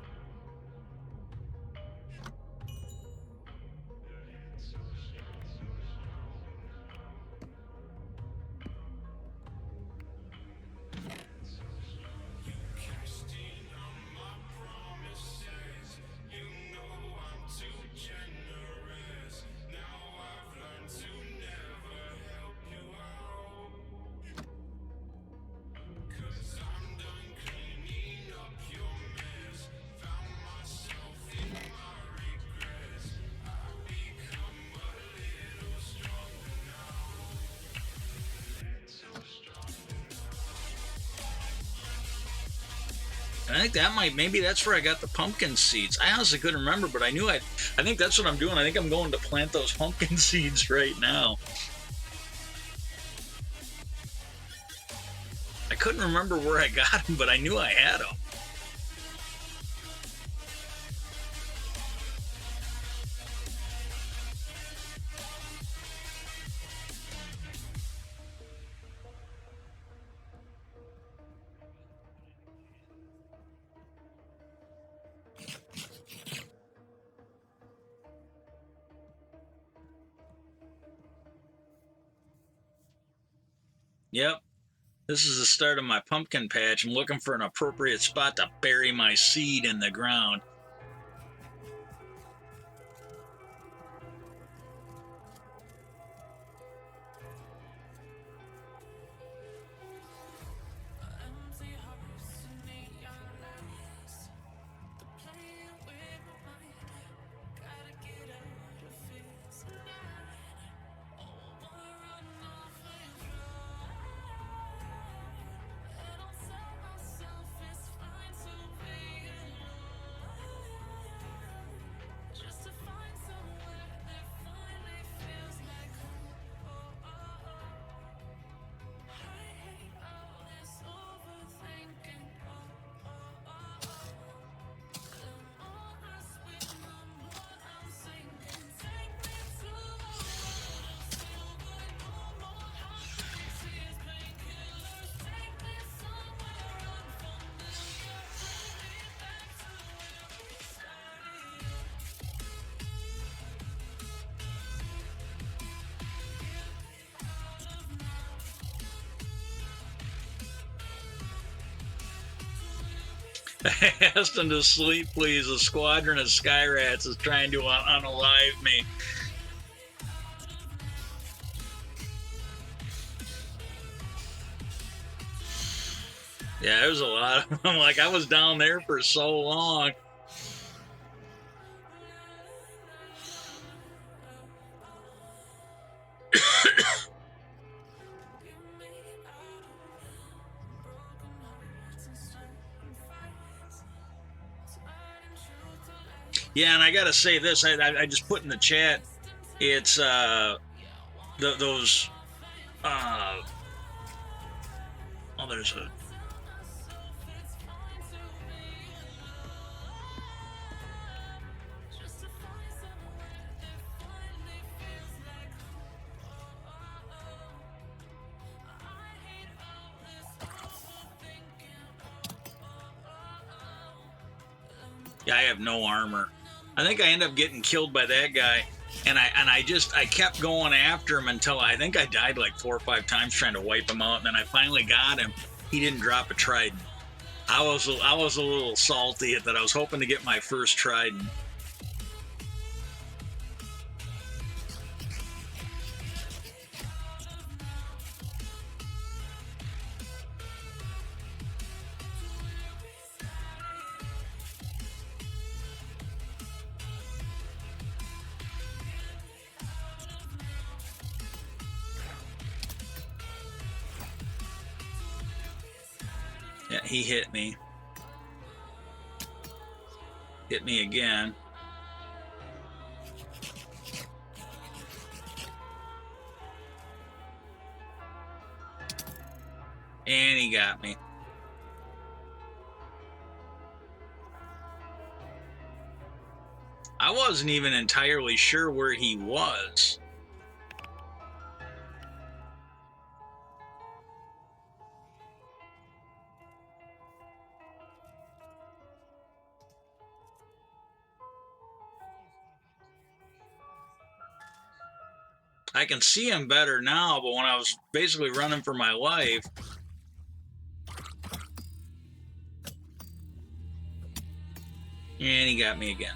I think maybe that's where I got the pumpkin seeds. I honestly couldn't remember, but I think that's what I'm doing. I think I'm going to plant those pumpkin seeds right now. I couldn't remember where I got them, but I knew I had them. Yep. This is the start of my pumpkin patch. I'm looking for an appropriate spot to bury my seed in the ground. I asked him to sleep, please. A squadron of sky rats is trying to unalive me. Yeah, there's a lot of them. Like, I was down there for so long. Yeah, and I gotta say this. I just put in the chat. It's those. Oh, there's a. Yeah, I have no armor. I think I ended up getting killed by that guy, and I kept going after him until I think I died like 4 or 5 times trying to wipe him out, and then I finally got him. He didn't drop a trident. I was a little salty at that. I was hoping to get my first trident. Yeah, he hit me. Hit me again. And he got me. I wasn't even entirely sure where he was. I can see him better now, but when I was basically running for my life, and he got me again.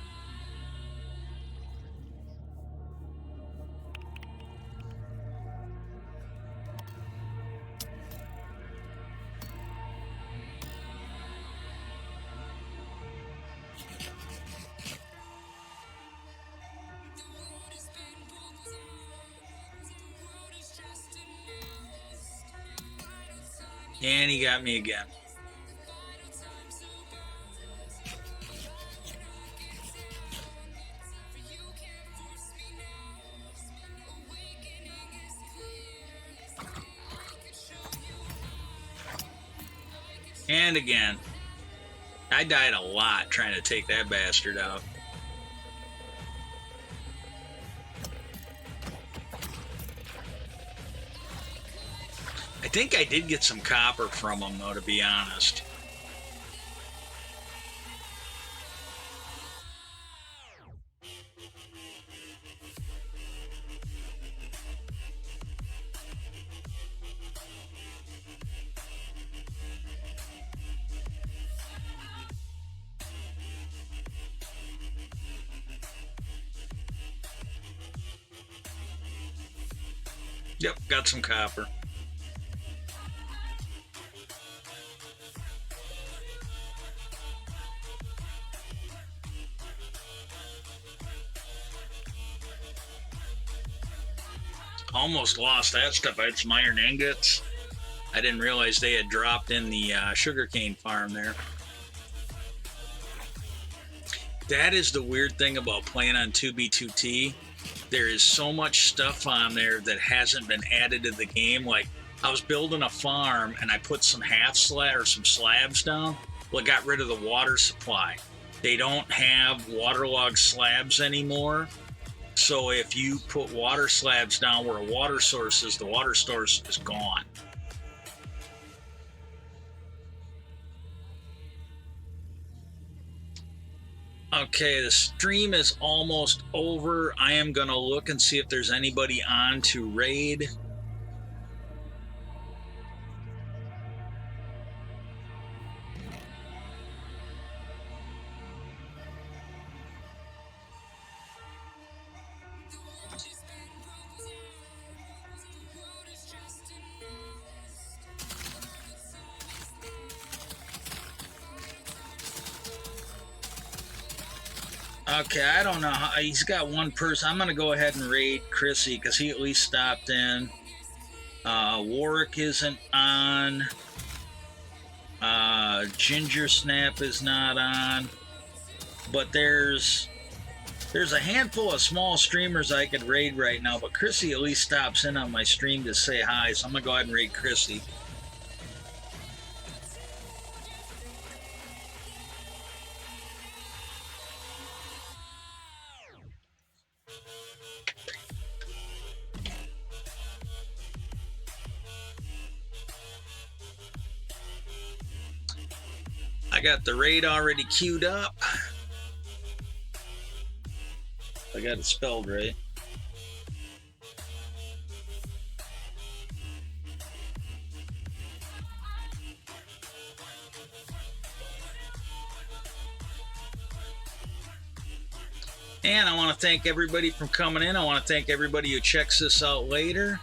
And he got me again. And again, I died a lot trying to take that bastard out. I think I did get some copper from him, though, to be honest. Yep, got some copper. Almost lost that stuff. I had some iron ingots. I didn't realize they had dropped in the sugarcane farm there. That is the weird thing about playing on 2B2T. There is so much stuff on there that hasn't been added to the game. Like, I was building a farm and I put some some slabs down. Well, it got rid of the water supply. They don't have waterlogged slabs anymore. So if you put water slabs down where a water source is, the water source is gone. Okay, the stream is almost over. I am going to look and see if there's anybody on to raid. Okay, I don't know. He's got one person. I'm going to go ahead and raid Chrissy because he at least stopped in. Warwick isn't on. Ginger Snap is not on. But there's a handful of small streamers I could raid right now. But Chrissy at least stops in on my stream to say hi. So I'm going to go ahead and raid Chrissy. I got the raid already queued up. I got it spelled right. And I want to thank everybody for coming in. I want to thank everybody who checks this out later.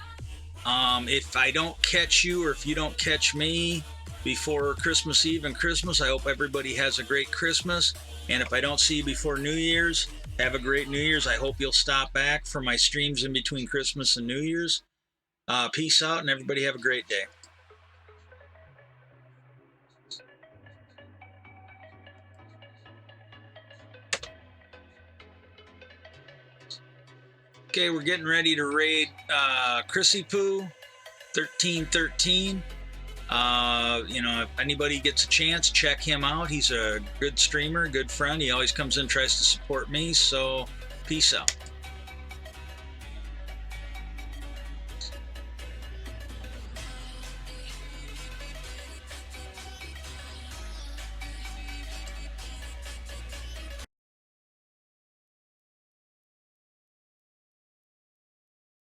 If I don't catch you or if you don't catch me before Christmas Eve and Christmas, I hope everybody has a great Christmas. And if I don't see you before New Year's, have a great New Year's. I hope you'll stop back for my streams in between Christmas and New Year's. Peace out, and everybody have a great day. Okay, we're getting ready to raid Chrissy Poo 1313. If anybody gets a chance, check him out. He's a good streamer, good friend. He always comes in and tries to support me. So, peace out.